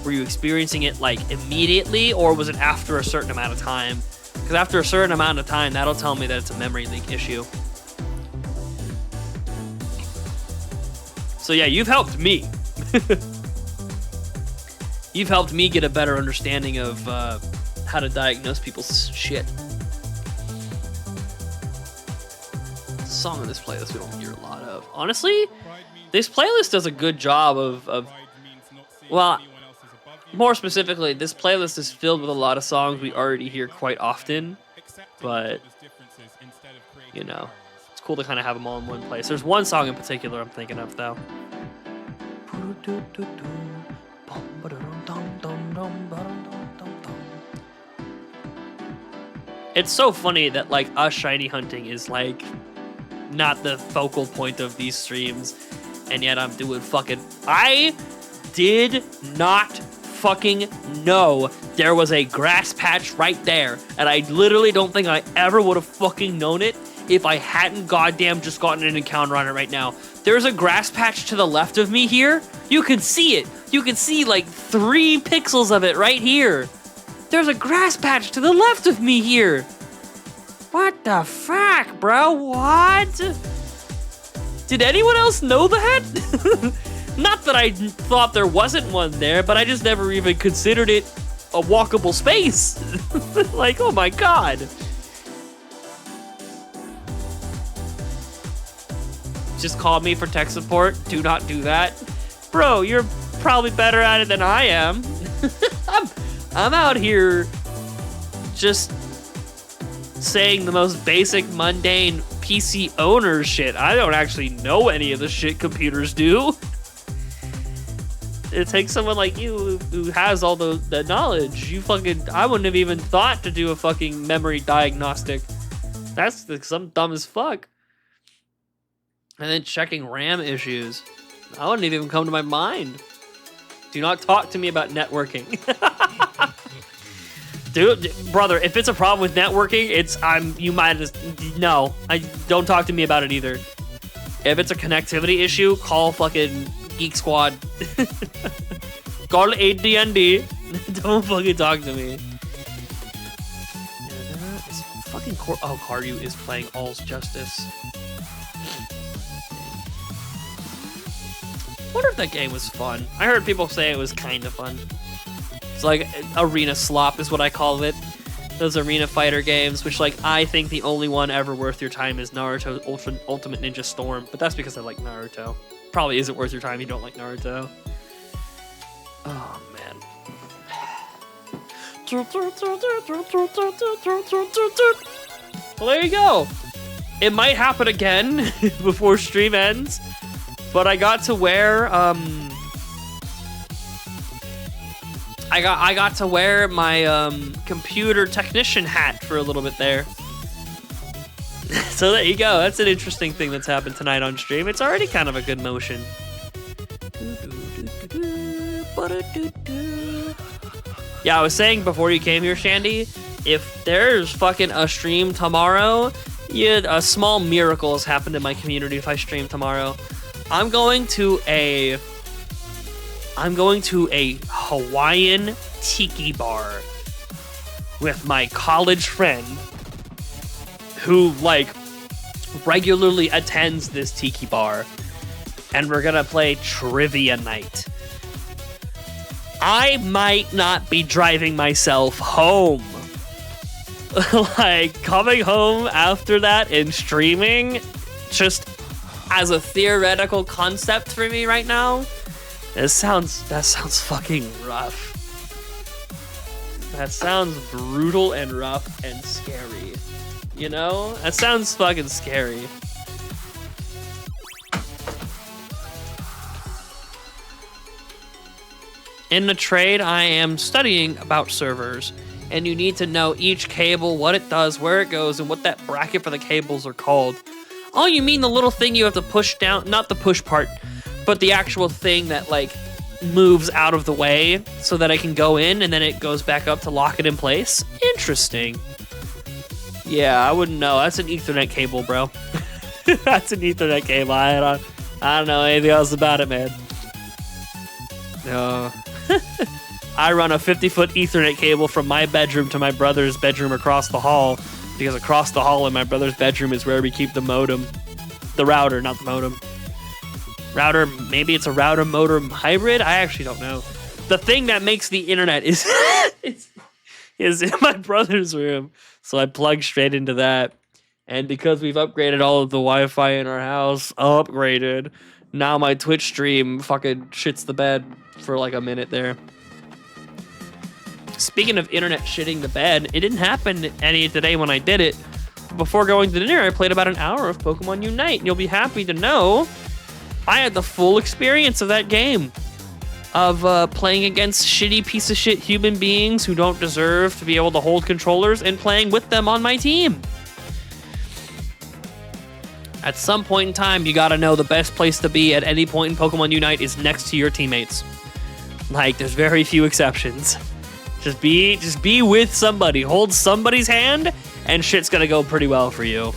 were you experiencing it like immediately, or was it after a certain amount of time? Because after a certain amount of time, that'll tell me that it's a memory leak issue. So yeah, you've helped me. You've helped me get a better understanding of how to diagnose people's shit. Song on this playlist we don't hear a lot of. Honestly, this playlist does a good job of well, more specifically, this playlist is filled with a lot of songs we already hear quite often, but, you know, it's cool to kind of have them all in one place. There's one song in particular I'm thinking of, though. It's so funny that, like, us shiny hunting is, like, not the focal point of these streams, and yet I'm doing fucking... I did not fucking know there was a grass patch right there, and I literally don't think I ever would have fucking known it if I hadn't goddamn just gotten an encounter on it right now. There's a grass patch to the left of me here. You can see it. You can see like 3 pixels of it right here. There's a grass patch to the left of me here. What the fuck, bro? What? Did anyone else know that? Not that I thought there wasn't one there, but I just never even considered it a walkable space. Like, oh my god. Just call me for tech support. Do not do that. Bro, you're probably better at it than I am. I'm out here just saying the most basic, mundane PC owner shit. I don't actually know any of the shit computers do. It takes someone like you who has all the knowledge. I wouldn't have even thought to do a fucking memory diagnostic. That's some dumb as fuck. And then checking RAM issues. I wouldn't even come to my mind. Do not talk to me about networking. Dude, brother, if it's a problem with networking, don't talk to me about it either. If it's a connectivity issue, call fucking Geek Squad. Call AD&D. Don't fucking talk to me. Is fucking Karyu is playing All's Justice. I wonder if that game was fun. I heard people say it was kind of fun. It's like arena slop is what I call it. Those arena fighter games, which, like, I think the only one ever worth your time is Naruto Ultimate Ninja Storm, but that's because I like Naruto. Probably isn't worth your time if you don't like Naruto. Oh, man. Well, there you go. It might happen again before stream ends, but I got to wear, I got to wear my computer technician hat for a little bit there. So there you go. That's an interesting thing that's happened tonight on stream. It's already kind of a good motion. Yeah, I was saying before you came here, Shandy, if there's fucking a stream tomorrow, a small miracle has happened in my community if I stream tomorrow. I'm going to I'm going to a Hawaiian tiki bar with my college friend who, like, regularly attends this tiki bar, and we're gonna play trivia night. I might not be driving myself home. Like, coming home after that and streaming, just as a theoretical concept for me right now, that sounds fucking rough. That sounds brutal and rough and scary. You know? That sounds fucking scary. In the trade, I am studying about servers, and you need to know each cable, what it does, where it goes, and what that bracket for the cables are called. Oh, you mean the little thing you have to push down? Not the push part, but the actual thing that, like, moves out of the way so that I can go in and then it goes back up to lock it in place? Interesting. Yeah, I wouldn't know. That's an Ethernet cable, bro. That's an Ethernet cable. I don't know anything else about it, man. No. I run a 50-foot Ethernet cable from my bedroom to my brother's bedroom across the hall, because across the hall in my brother's bedroom is where we keep the modem. The router, not the modem. Router, maybe it's a router modem hybrid? I actually don't know. The thing that makes the internet is in my brother's room, so I plug straight into that. And because we've upgraded all of the Wi-Fi in our house, now my Twitch stream fucking shits the bed for like a minute there. Speaking of internet shitting the bed, it didn't happen any today when I did it. Before going to dinner, I played about an hour of Pokemon Unite, and you'll be happy to know I had the full experience of that game. Of playing against shitty piece of shit human beings who don't deserve to be able to hold controllers, and playing with them on my team. At some point in time, you gotta know the best place to be at any point in Pokemon Unite is next to your teammates. Like, there's very few exceptions. Just be with somebody. Hold somebody's hand, and shit's gonna go pretty well for you.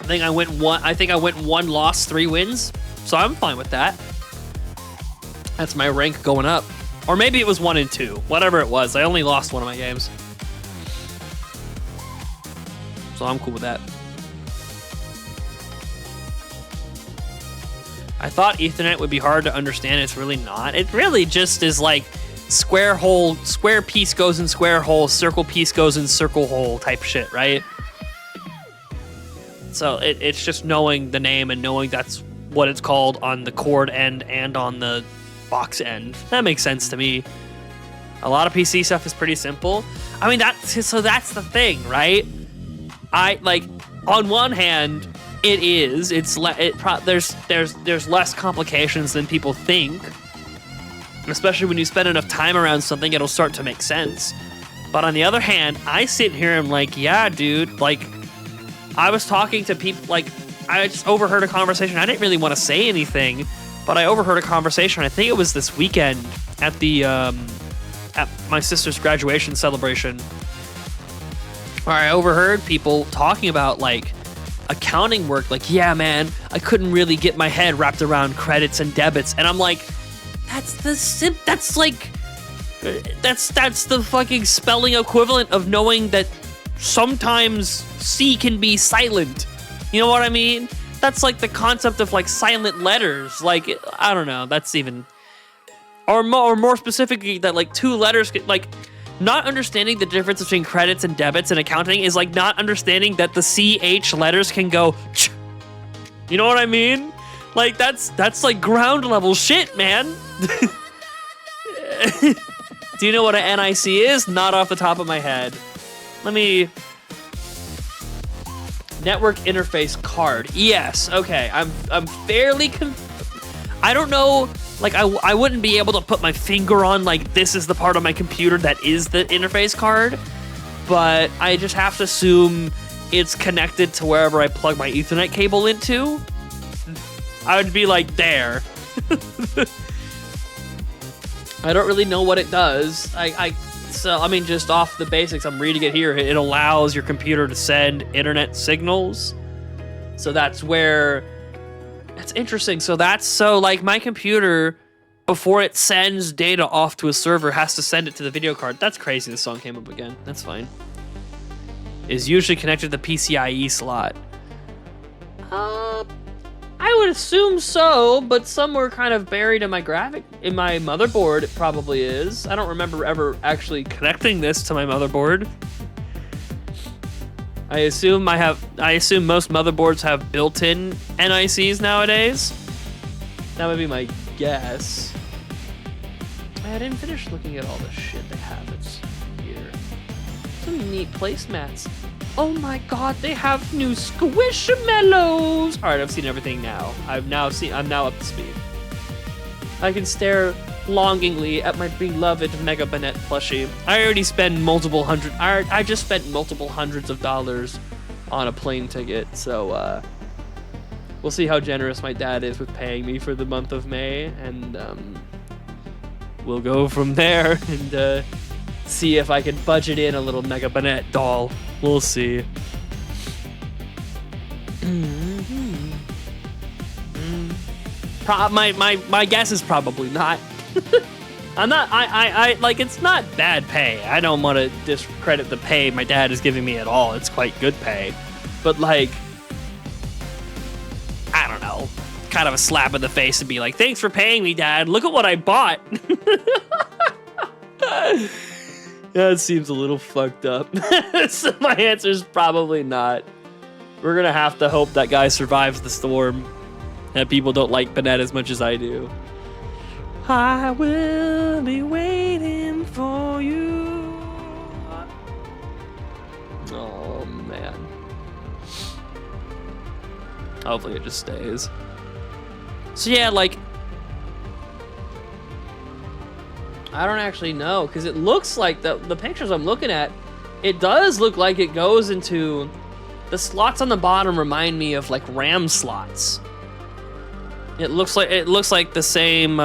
I think I went 1 loss, 3 wins, so I'm fine with that. That's my rank going up. Or maybe it was 1 and 2. Whatever it was, I only lost one of my games. So I'm cool with that. I thought Ethernet would be hard to understand. It's really not. It really just is like square hole, square piece goes in square hole, circle piece goes in circle hole type shit, right? So it's just knowing the name and knowing that's what it's called on the cord end and on the box end. That makes sense to me. A lot of PC stuff is pretty simple. I mean, that's the thing, right? On one hand, there's less complications than people think. Especially when you spend enough time around something, it'll start to make sense. But on the other hand, I sit here and I'm like, yeah, dude, like, I was talking to people, like, I just overheard a conversation. I didn't really want to say anything, but I overheard a conversation. I think it was this weekend at the at my sister's graduation celebration, where I overheard people talking about, like, accounting work. Like, yeah, man, I couldn't really get my head wrapped around credits and debits. And I'm like, that's the fucking spelling equivalent of knowing that sometimes C can be silent. You know what I mean? That's like the concept of, like, silent letters. Like, I don't know. That's even... Or more specifically, that, like, 2 letters... Like, not understanding the difference between credits and debits in accounting is like not understanding that the CH letters can go... Ch. You know what I mean? Like, that's like ground level shit, man. Do you know what an NIC is? Not off the top of my head. Let me... Network interface card. Yes, okay. I'm fairly... I don't know... Like, I wouldn't be able to put my finger on, like, this is the part of my computer that is the interface card. But I just have to assume it's connected to wherever I plug my Ethernet cable into. I would be like, there. I don't really know what it does. So, I mean, just off the basics, I'm reading it here. It allows your computer to send internet signals. So that's where, that's interesting. So like my computer, before it sends data off to a server, has to send it to the video card. That's crazy. This song came up again. That's fine. Is usually connected to the PCIe slot. I would assume so, but somewhere kind of buried in my motherboard, it probably is. I don't remember ever actually connecting this to my motherboard. I assume most motherboards have built-in NICs nowadays. That would be my guess. I didn't finish looking at all the shit they have. It's here. Some neat placemats. Oh my god, they have new Squishmallows! Alright, I've seen everything now. I'm now up to speed. I can stare longingly at my beloved Mega Banette plushie. I already spent I just spent multiple hundreds of dollars on a plane ticket, so we'll see how generous my dad is with paying me for the month of May, and we'll go from there and see if I can budget in a little Mega Banette doll. We'll see. My guess is probably not. Like, it's not bad pay. I don't want to discredit the pay my dad is giving me at all. It's quite good pay. But, like, I don't know. Kind of a slap in the face to be like, thanks for paying me, Dad. Look at what I bought. Yeah, it seems a little fucked up. So my answer is probably not. We're gonna have to hope that guy survives the storm. That people don't like Banette as much as I do. I will be waiting for you. Oh, man. Hopefully it just stays. So yeah, like, I don't actually know, because it looks like the pictures I'm looking at, it does look like it goes into, the slots on the bottom remind me of like RAM slots. It looks like the same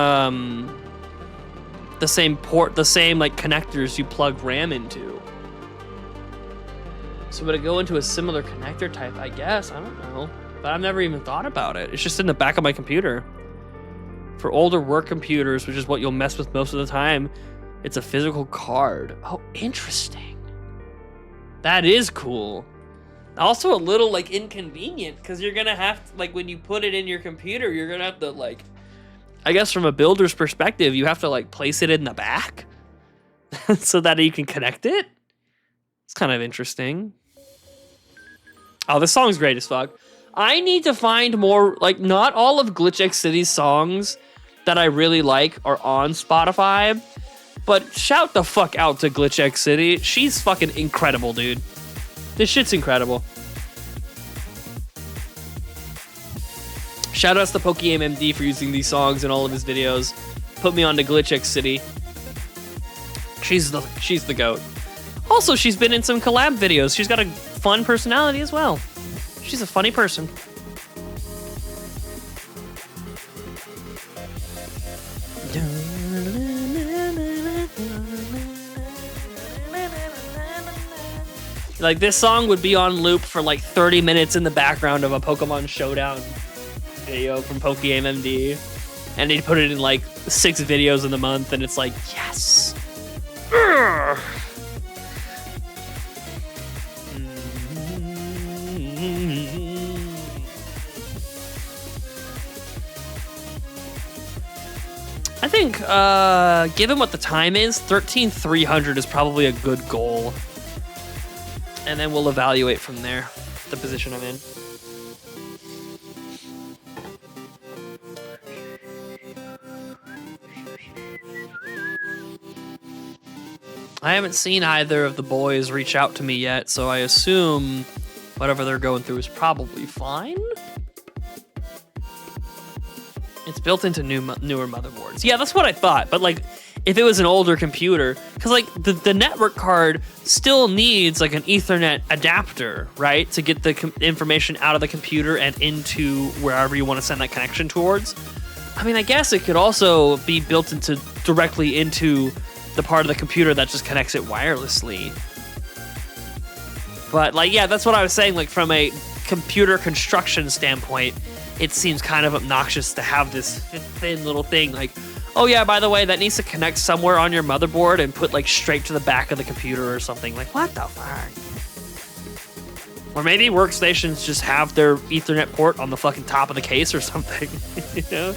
port, the same like connectors you plug RAM into. So would it go into a similar connector type? I guess, I don't know, but I've never even thought about it. It's just in the back of my computer. For older work computers, which is what you'll mess with most of the time, it's a physical card. Oh, interesting. That is cool. Also a little, like, inconvenient, because you're gonna have to, like, when you put it in your computer, you're gonna have to, like, I guess from a builder's perspective, you have to, like, place it in the back so that you can connect it. It's kind of interesting. Oh, this song's great as fuck. I need to find more, like, not all of Glitch X City's songs that I really like are on Spotify, but shout the fuck out to Glitch X City. She's fucking incredible, dude. This shit's incredible. Shout outs to PokeMMD for using these songs in all of his videos. Put me on to Glitch X City. She's the GOAT. Also, she's been in some collab videos. She's got a fun personality as well. She's a funny person. Like, this song would be on loop for like 30 minutes in the background of a Pokemon Showdown video from PokeMMD. And he'd put it in like 6 videos in the month, and it's like, yes. Urgh. I think, given what the time is, 13,300 is probably a good goal. And then we'll evaluate from there, the position I'm in. I haven't seen either of the boys reach out to me yet, so I assume whatever they're going through is probably fine. It's built into newer motherboards. Yeah, that's what I thought. But like, if it was an older computer, because like the network card still needs like an Ethernet adapter, right, to get the information out of the computer and into wherever you want to send that connection towards. I mean, I guess it could also be built directly into the part of the computer that just connects it wirelessly. But like, yeah, that's what I was saying. Like from a computer construction standpoint, it seems kind of obnoxious to have this thin little thing. Like, oh yeah, by the way, that needs to connect somewhere on your motherboard and put like straight to the back of the computer or something. Like, what the fuck? Or maybe workstations just have their Ethernet port on the fucking top of the case or something. You know?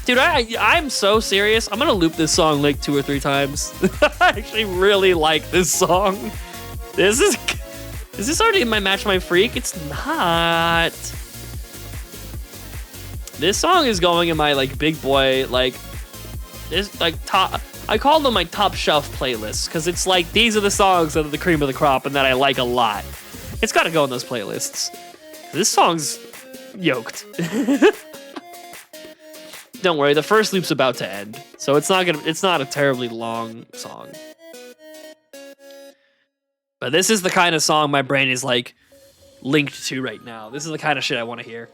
Dude, I'm so serious. I'm gonna loop this song like 2 or 3 times. I actually really like this song. Is this already in my Match My Freak? It's not. This song is going in my like big boy like this like top. I call them my top shelf playlists because it's like these are the songs that are the cream of the crop and that I like a lot. It's got to go in those playlists. This song's yoked. Don't worry, the first loop's about to end, so it's not a terribly long song. But this is the kind of song my brain is like linked to right now. This is the kind of shit I want to hear.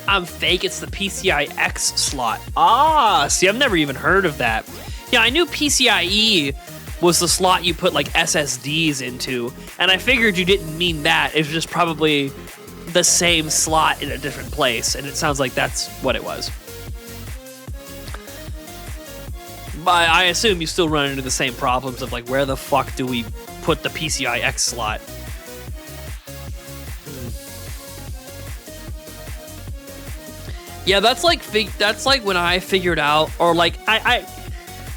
I'm fake, it's the PCI X slot. Ah, see, I've never even heard of that. Yeah, I knew PCIe was the slot you put like SSDs into, and I figured you didn't mean that. It was just probably the same slot in a different place, and it sounds like that's what it was. But I assume you still run into the same problems of like, where the fuck do we put the PCI X slot? Yeah, that's like when I figured out, or like I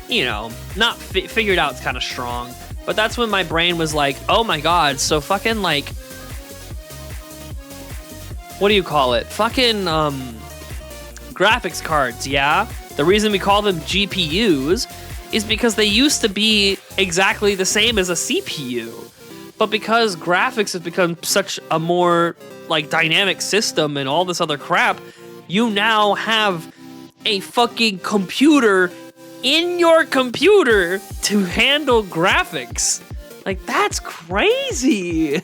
you know, not figured out. It's kind of strong, but that's when my brain was like, oh my god, so fucking like, what do you call it? Fucking graphics cards. Yeah, the reason we call them GPUs is because they used to be exactly the same as a CPU, but because graphics have become such a more like dynamic system and all this other crap, you now have a fucking computer in your computer to handle graphics. Like, that's crazy.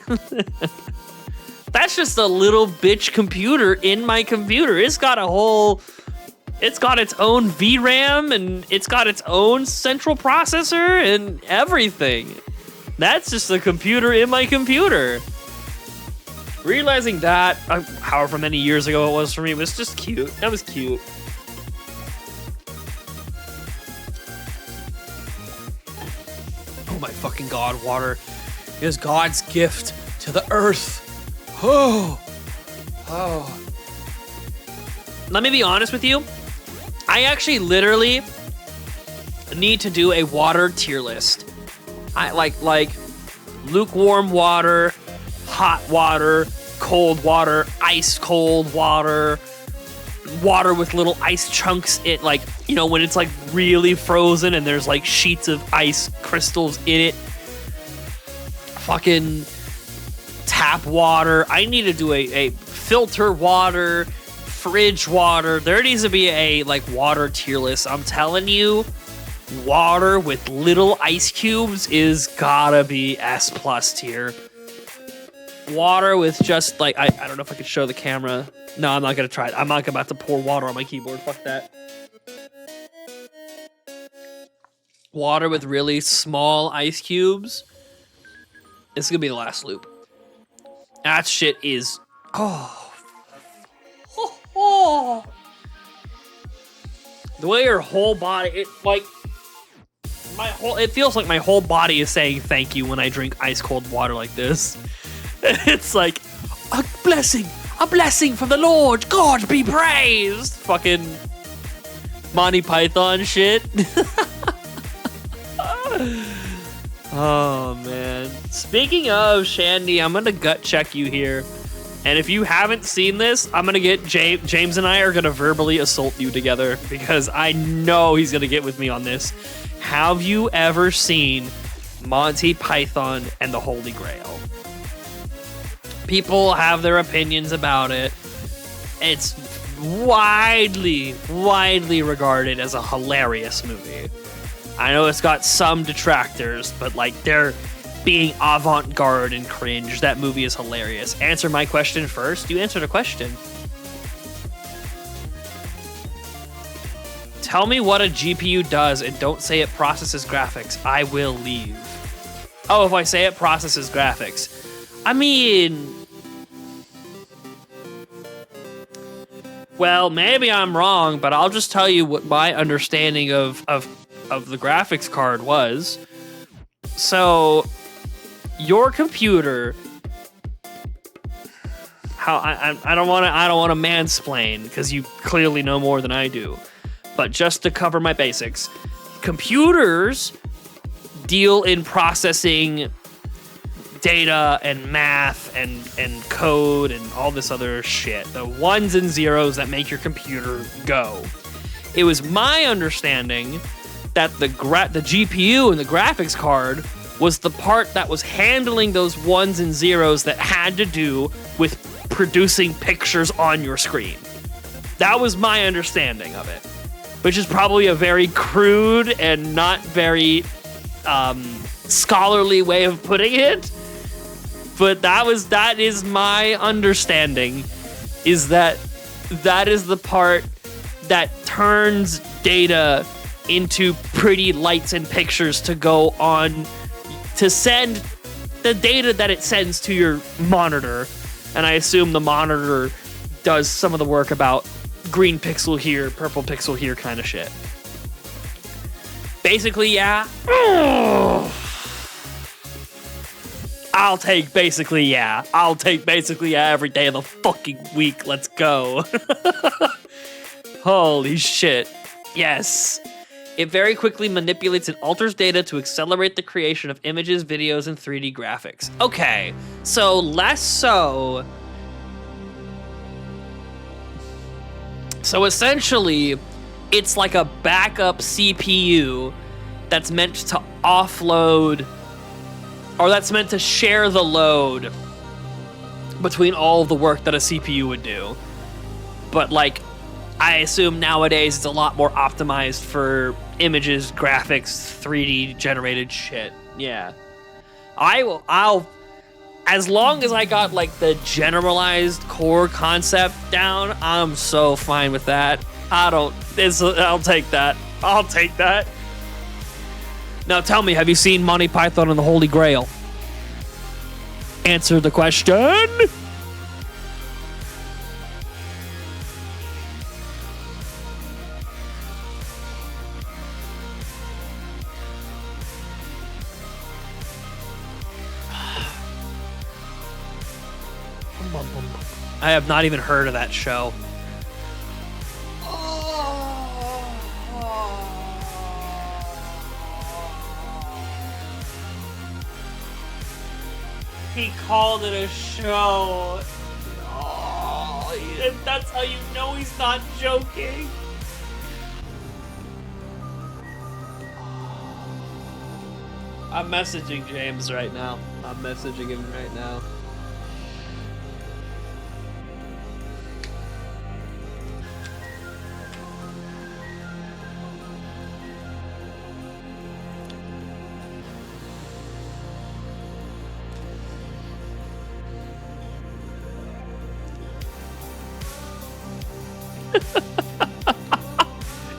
That's just a little bitch computer in my computer. It's got its own VRAM and it's got its own central processor and everything. That's just a computer in my computer. Realizing that, however many years ago it was for me, was just cute. That was cute. Oh my fucking god, water is God's gift to the earth. Oh. Let me be honest with you. I actually literally need to do a water tier list. I like lukewarm water, hot water, cold water, ice cold water, water with little ice chunks in, like, you know, when it's like really frozen and there's like sheets of ice crystals in it. Fucking tap water. I need to do a filter water, fridge water. There needs to be a like water tier list. I'm telling you, water with little ice cubes is gotta be S+ tier. Water with just like, I don't know if I could show the camera. No, I'm not gonna try it. I'm not about to pour water on my keyboard. Fuck that. Water with really small ice cubes. This is gonna be the last loop. That shit is, oh. The way your whole body, it feels like my whole body is saying thank you when I drink ice cold water like this. It's like, a blessing from the Lord, God be praised. Fucking Monty Python shit. Oh man. Speaking of Shandy, I'm gonna gut check you here. And if you haven't seen this, I'm gonna get James and I are gonna verbally assault you together because I know he's gonna get with me on this. Have you ever seen Monty Python and the Holy Grail? People have their opinions about it. It's widely regarded as a hilarious movie. I know it's got some detractors, but like they're being avant-garde and cringe. That movie is hilarious. Answer my question first. You answered a question. Tell me what a GPU does and don't say it processes graphics. I will leave. Oh, if I say it processes graphics. I mean... Well, maybe I'm wrong, but I'll just tell you what my understanding of the graphics card was. So, your computer... I don't want to mansplain because you clearly know more than I do. But just to cover my basics, computers deal in processing data and math and code and all this other shit. The ones and zeros that make your computer go. It was my understanding that the GPU and the graphics card was the part that was handling those ones and zeros that had to do with producing pictures on your screen. That was my understanding of it. Which is probably a very crude and not very scholarly way of putting it. But that is my understanding, is that is the part that turns data into pretty lights and pictures to go on, to send the data that it sends to your monitor. And I assume the monitor does some of the work about green pixel here, purple pixel here kind of shit. Basically, yeah. I'll take basically, yeah. I'll take basically, yeah, every day of the fucking week. Let's go. Holy shit. Yes. It very quickly manipulates and alters data to accelerate the creation of images, videos, and 3D graphics. Okay, so less so... So essentially, it's like a backup CPU that's meant to offload, or that's meant to share the load between all of the work that a CPU would do. But like, I assume nowadays it's a lot more optimized for images, graphics, 3D generated shit. Yeah. I'll as long as I got like the generalized core concept down, I'm so fine with that. I'll take that. I'll take that. Now tell me, have you seen Monty Python and the Holy Grail? Answer the question. I have not even heard of that show. He called it a show. Oh, that's how you know he's not joking. I'm messaging James right now. I'm messaging him right now.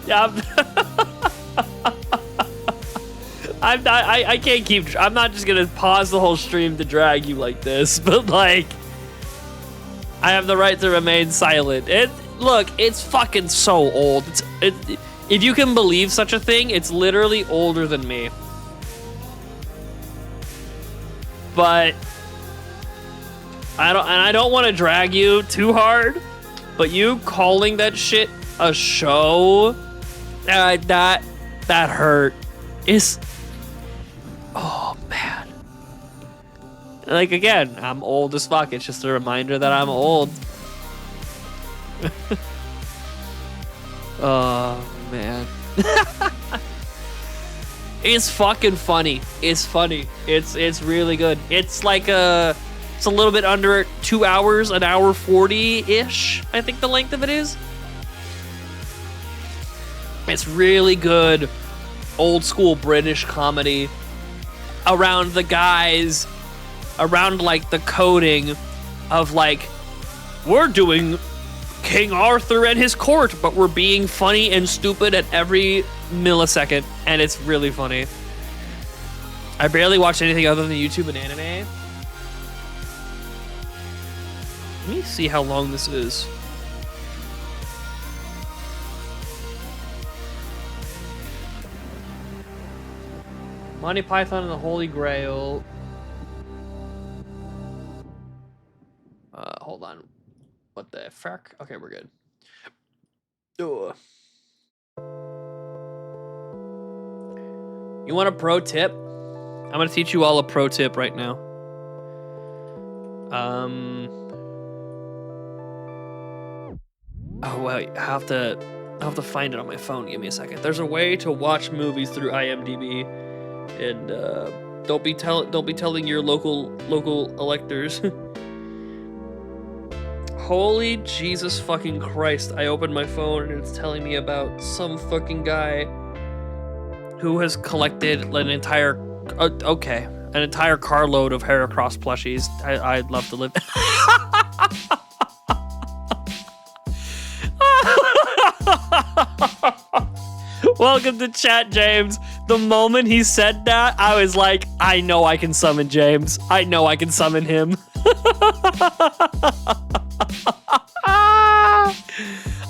Yeah, I can't keep. I'm not just gonna pause the whole stream to drag you like this, but like, I have the right to remain silent. Look, it's fucking so old. If you can believe such a thing, it's literally older than me. But I don't want to drag you too hard. But you calling that shit a show, that hurt. Oh man. Like again, I'm old as fuck. It's just a reminder that I'm old. Oh man. It's fucking funny. It's funny. It's really good. It's like It's a little bit under 2 hours, an hour 40-ish, I think the length of it is. It's really good old school British comedy around the guys, around like the coding of like, we're doing King Arthur and his court, but we're being funny and stupid at every millisecond, and it's really funny. I barely watch anything other than YouTube and anime. Let me see how long this is. Monty Python and the Holy Grail. Hold on. What the fuck? Okay, we're good. Ugh. You want a pro tip? I'm gonna teach you all a pro tip right now. Oh wait, I have to find it on my phone. Give me a second. There's a way to watch movies through IMDb, and don't be telling your local electors. Holy Jesus fucking Christ! I opened my phone and it's telling me about some fucking guy who has collected an entire carload of Heracross plushies. I'd love to live. Welcome to chat, James. The moment he said that, I was like, I know I can summon James. I know I can summon him.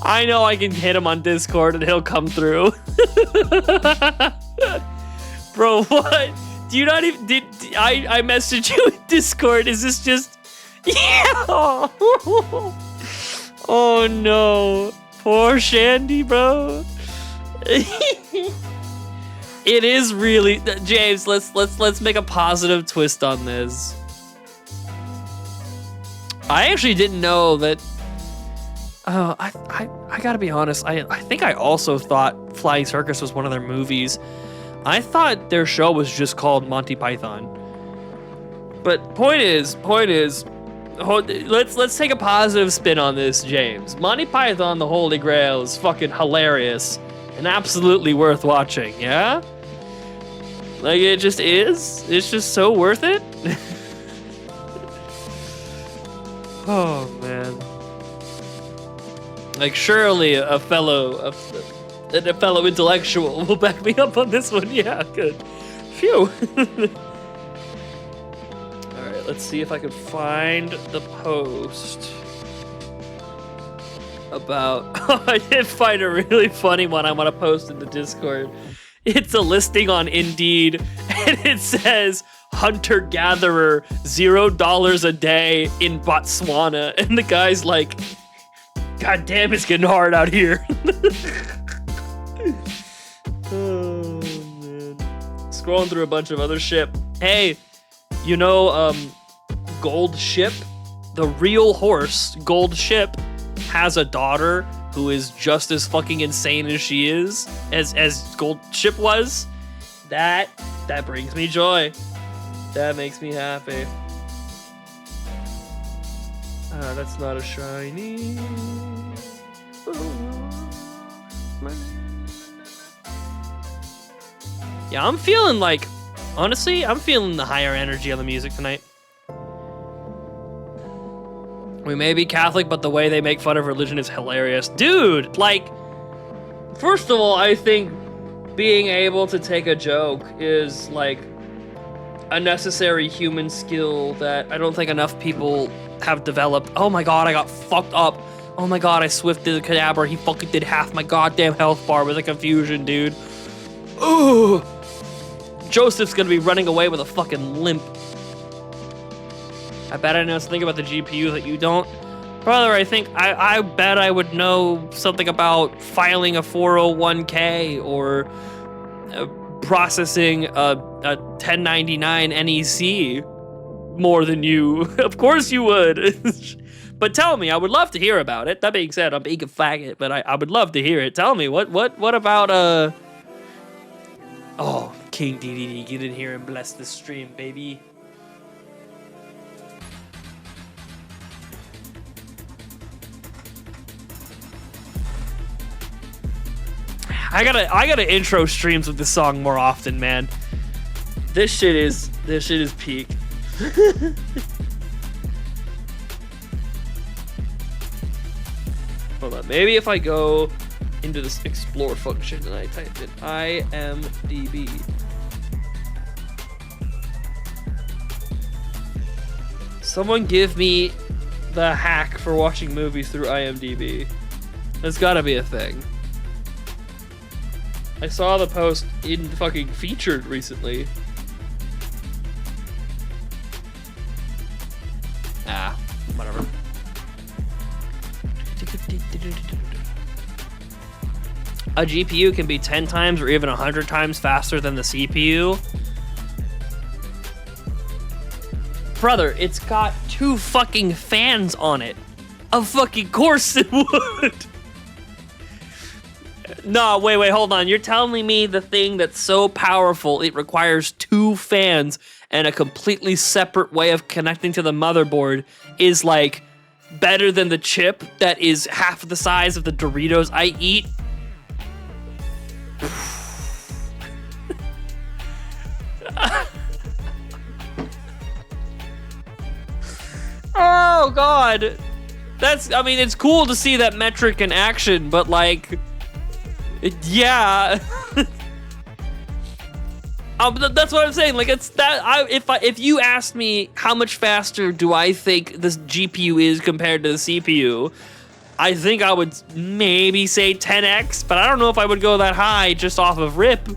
I know I can hit him on Discord and he'll come through. Bro, what? Do you not even... I messaged you in Discord. Is this just... Yeah! Oh no. Poor Shandy, bro. It is really... James, let's make a positive twist on this. I actually didn't know that... I gotta be honest, I think I also thought Flying Circus was one of their movies. I thought their show was just called Monty Python. But point is, let's take a positive spin on this, James. Monty Python, the Holy Grail is fucking hilarious and absolutely worth watching, yeah? Like, it just is. It's just so worth it. Oh, man. Like, surely a fellow intellectual will back me up on this one. Yeah, good. Phew. All right, let's see if I can find the post about... Oh, I did find a really funny one I want to post in the Discord. It's a listing on Indeed, and it says, hunter-gatherer, $0 a day in Botswana. And the guy's like... God damn, it's getting hard out here. Oh, man. Scrolling through a bunch of other shit. Hey, you know, Gold Ship, the real horse, Gold Ship, has a daughter who is just as fucking insane as she is, as Gold Ship was. That brings me joy. That makes me happy. That's not a shiny. Yeah, I'm feeling like, honestly, I'm feeling the higher energy on the music tonight. We may be Catholic, but the way they make fun of religion is hilarious. Dude, like, first of all, I think being able to take a joke is, like, a necessary human skill that I don't think enough people have developed. Oh my god, I got fucked up. Oh my god, I swifted the Kadabra. He fucking did half my goddamn health bar with a confusion, dude. Ooh. Joseph's gonna be running away with a fucking limp. I bet I know something about the GPU that you don't. Brother, I bet I would know something about filing a 401k or processing a 1099 NEC more than you. Of course you would. But tell me, I would love to hear about it. That being said, I'm being a faggot, but I would love to hear it. Tell me, what about, Oh, King DDD, get in here and bless the stream, baby. I gotta intro streams with this song more often, man. This shit is peak. Hold on, maybe if I go into this explore function and I type in IMDb. Someone give me the hack for watching movies through IMDb. There's gotta be a thing. I saw the post in fucking featured recently. Ah, whatever. A GPU can be 10 times or even 100 times faster than the CPU. Brother, it's got 2 fucking fans on it. Of fucking course it would. No, wait, hold on. You're telling me the thing that's so powerful, it requires 2 fans and a completely separate way of connecting to the motherboard is like better than the chip that is half the size of the Doritos I eat? Oh God. I mean, it's cool to see that metric in action, but like, yeah. That's what I'm saying. Like, it's that. If you asked me how much faster do I think this GPU is compared to the CPU, I think I would maybe say 10x, but I don't know if I would go that high just off of rip.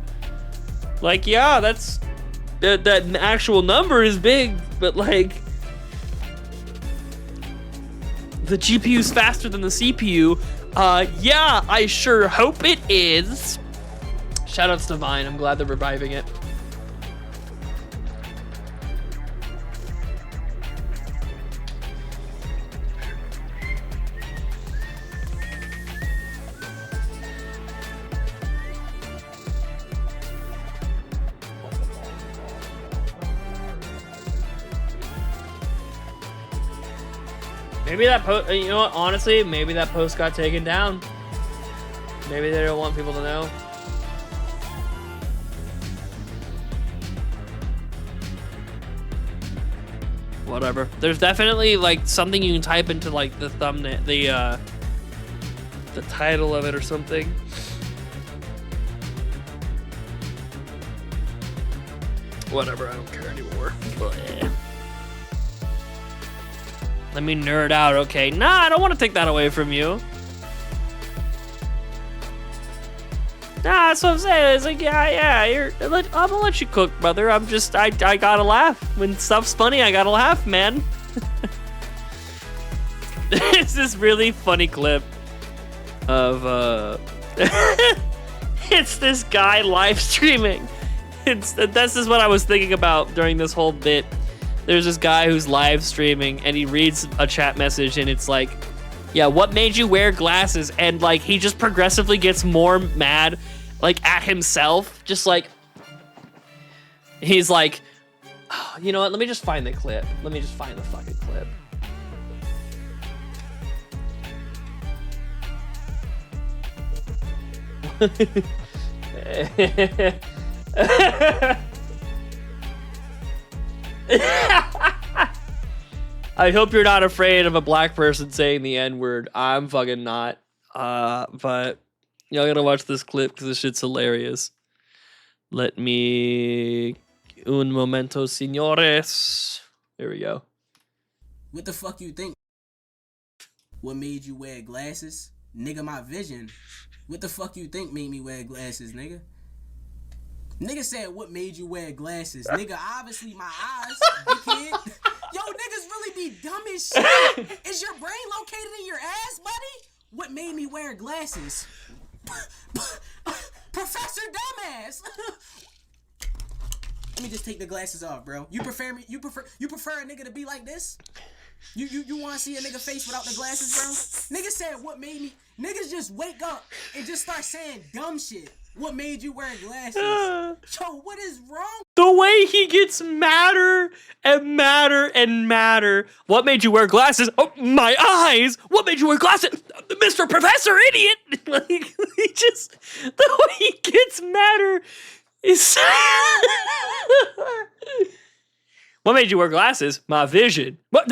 Like, yeah, that actual number is big, but like, the GPU's faster than the CPU. Yeah, I sure hope it is. Shoutouts to Vine. I'm glad they're reviving it. Maybe that post, you know what, honestly, maybe that post got taken down. Maybe they don't want people to know. Whatever. There's definitely like something you can type into like the thumbnail, the title of it or something. Whatever, I don't care anymore. Let me nerd out, okay? Nah, I don't want to take that away from you. Nah, that's what I'm saying. It's like, yeah, I'm gonna let you cook, brother. I gotta laugh. When stuff's funny, I gotta laugh, man. It's this really funny clip of, it's this guy live streaming. This is what I was thinking about during this whole bit. There's this guy who's live streaming and he reads a chat message and it's like, yeah, what made you wear glasses? And like, he just progressively gets more mad, like at himself. Just like, he's like, oh, you know what? Let me just find the clip. Let me just find the fucking clip. I hope you're not afraid of a black person saying the N-word. I'm fucking not. But y'all gotta watch this clip because this shit's hilarious. Let me... Un momento, señores. There we go. What the fuck you think? What made you wear glasses? Nigga, my vision. What the fuck you think made me wear glasses, nigga? Nigga said, what made you wear glasses? Nigga, obviously my eyes, dickhead. Yo, niggas really be dumb as shit. Is your brain located in your ass, buddy? What made me wear glasses? Professor Dumbass. Let me just take the glasses off, bro. You prefer a nigga to be like this? You want to see a nigga face without the glasses, bro? Nigga said, what made me... Niggas just wake up and just start saying dumb shit. What made you wear glasses? Yo, what is wrong? The way he gets madder and madder and madder. What made you wear glasses? Oh, my eyes. What made you wear glasses? Mr. Professor, idiot. Like, he just, the way he gets madder is... What made you wear glasses? My vision. What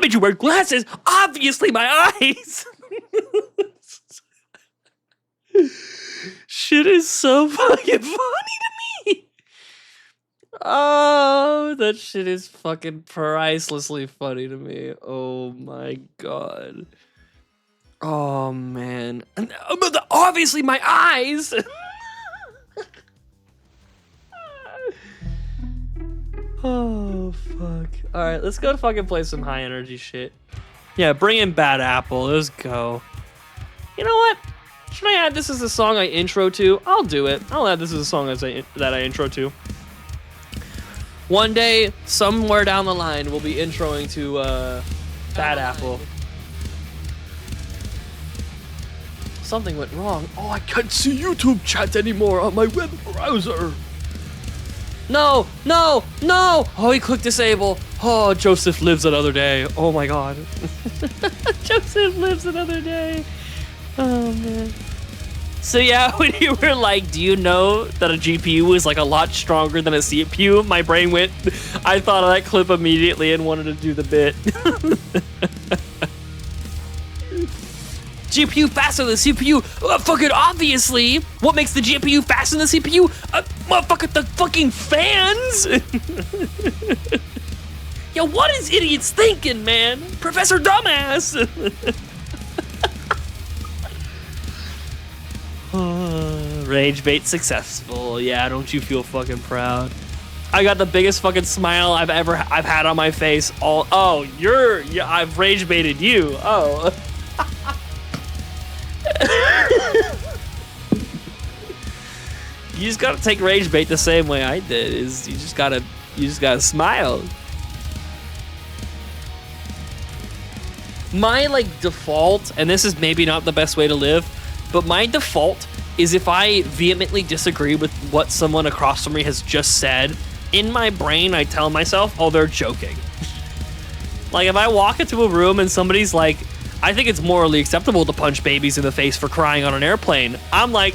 made you wear glasses? Obviously, my eyes. Shit is so fucking funny to me. Oh, that shit is fucking pricelessly funny to me. Oh my god. Oh man. Obviously, my eyes. Oh fuck. All right, let's go fucking play some high energy shit. Yeah, bring in Bad Apple. Let's go. You know what? Should I add this as a song I intro to? I'll do it. I'll add this as a song that I intro to. One day, somewhere down the line, we'll be introing to Bad Apple. Something went wrong. Oh, I can't see YouTube chat anymore on my web browser. No, no, no! Oh, he clicked disable. Oh, Joseph lives another day. Oh my god. Joseph lives another day. Oh man. So yeah, when you were like, do you know that a GPU is like a lot stronger than a CPU? My brain went, I thought of that clip immediately and wanted to do the bit. GPU faster than CPU? Fucking obviously. What makes the GPU faster than the CPU? Motherfucker, the fucking fans. Yo, what is idiots thinking, man? Professor Dumbass. Rage bait successful. Yeah, don't you feel fucking proud? I got the biggest fucking smile I've had on my face. I've rage baited you. Oh. You just gotta take rage bait the same way I did. You just gotta smile. My like default, and this is maybe not the best way to live, but my default is if I vehemently disagree with what someone across from me has just said, in my brain I tell myself, oh, they're joking. Like if I walk into a room and somebody's like, I think it's morally acceptable to punch babies in the face for crying on an airplane. I'm like,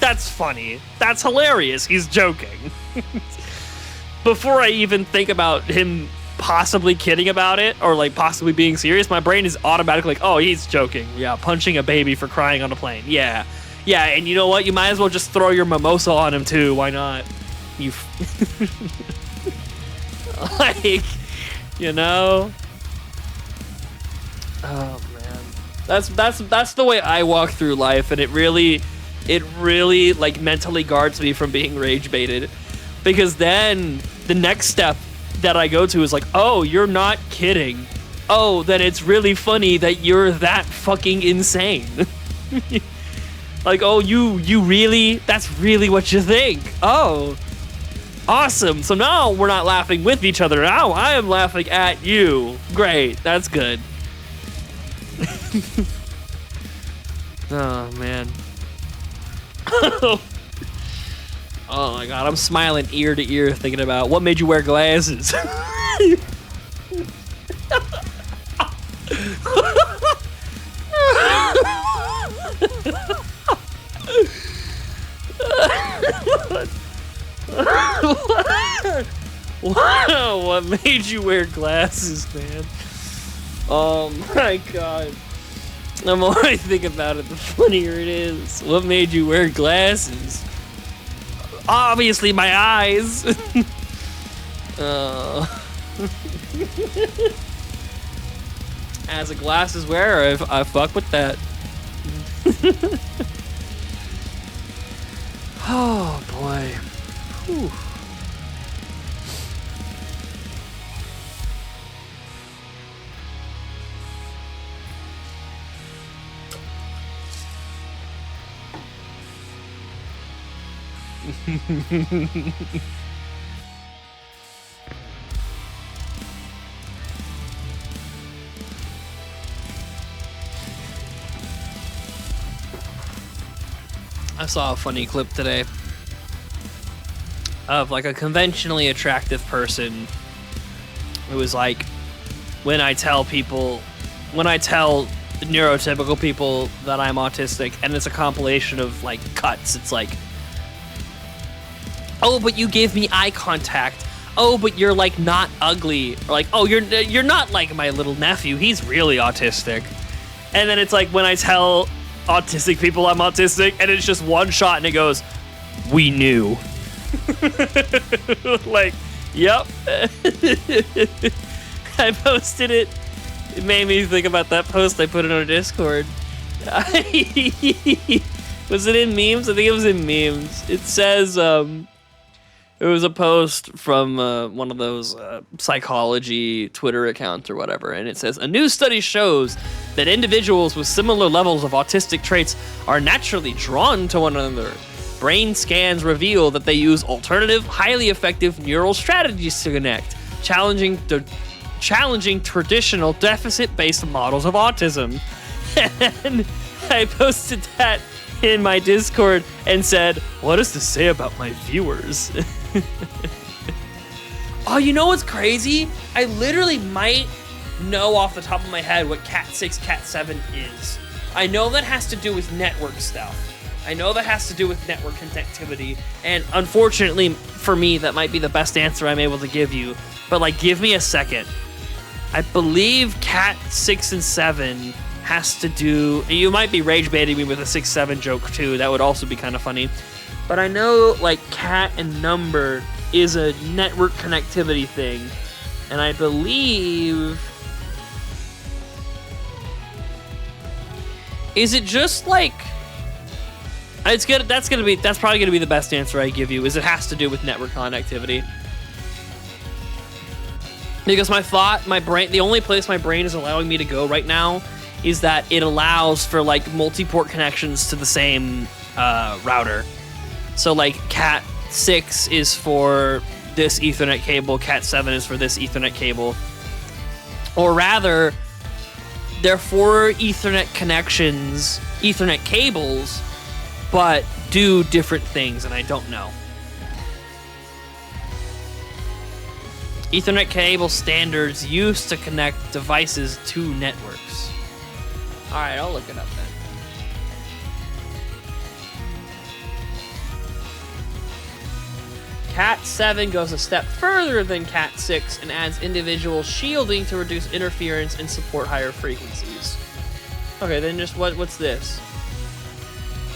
that's funny. That's hilarious. He's joking. Before I even think about him possibly kidding about it or like possibly being serious, my brain is automatically like, oh, he's joking. Yeah, punching a baby for crying on a plane. Yeah. Yeah, and you know what? You might as well just throw your mimosa on him too. Why not? Like, you know? Oh man, that's the way I walk through life, and it really like mentally guards me from being rage baited, because then the next step that I go to is like, oh, you're not kidding. Oh, then it's really funny that you're that fucking insane. Like, oh, you really? That's really what you think? Oh, awesome. So now we're not laughing with each other. Now I am laughing at you. Great, that's good. Oh man. Oh my god, I'm smiling ear to ear thinking about what made you wear glasses. Wow, what made you wear glasses, man? Oh my god. The more I think about it, the funnier it is. What made you wear glasses? Obviously, my eyes. As a glasses wearer, I fuck with that. Oh boy. Whew. I saw a funny clip today of like a conventionally attractive person. It was like, when I tell neurotypical people that I'm autistic, and it's a compilation of like cuts. It's like, oh, but you gave me eye contact. Oh, but you're like not ugly. Or like, oh, you're not like my little nephew. He's really autistic. And then it's like when I tell autistic people I'm autistic, and it's just one shot, and it goes, "We knew." Like, yep. I posted it. It made me think about that post I put in our Discord. Was it in memes? I think it was in memes. It says, it was a post from one of those psychology Twitter accounts or whatever, and it says, a new study shows that individuals with similar levels of autistic traits are naturally drawn to one another. Brain scans reveal that they use alternative, highly effective neural strategies to connect, challenging traditional deficit-based models of autism. And I posted that in my Discord and said, what does this say about my viewers? Oh, you know what's crazy? I literally might know off the top of my head what Cat 6, Cat 7 is. I know that has to do with network stuff. I know that has to do with network connectivity, and unfortunately for me, that might be the best answer I'm able to give you, but like, give me a second. I believe Cat 6 and 7 has to do, you might be rage baiting me with a 6-7 joke too, that would also be kind of funny, but I know like cat and number is a network connectivity thing, and I believe, is it just like, it's good. That's probably gonna be the best answer I give you. Is it has to do with network connectivity? Because my brain, the only place my brain is allowing me to go right now is that it allows for like multi-port connections to the same router. So like Cat 6 is for this Ethernet cable, Cat 7 is for this Ethernet cable, or rather, they're 4 Ethernet connections, Ethernet cables, but do different things, and I don't know. Ethernet cable standards used to connect devices to networks. All right, I'll look it up then. Cat 7 goes a step further than Cat 6 and adds individual shielding to reduce interference and support higher frequencies. Okay, then just what's this?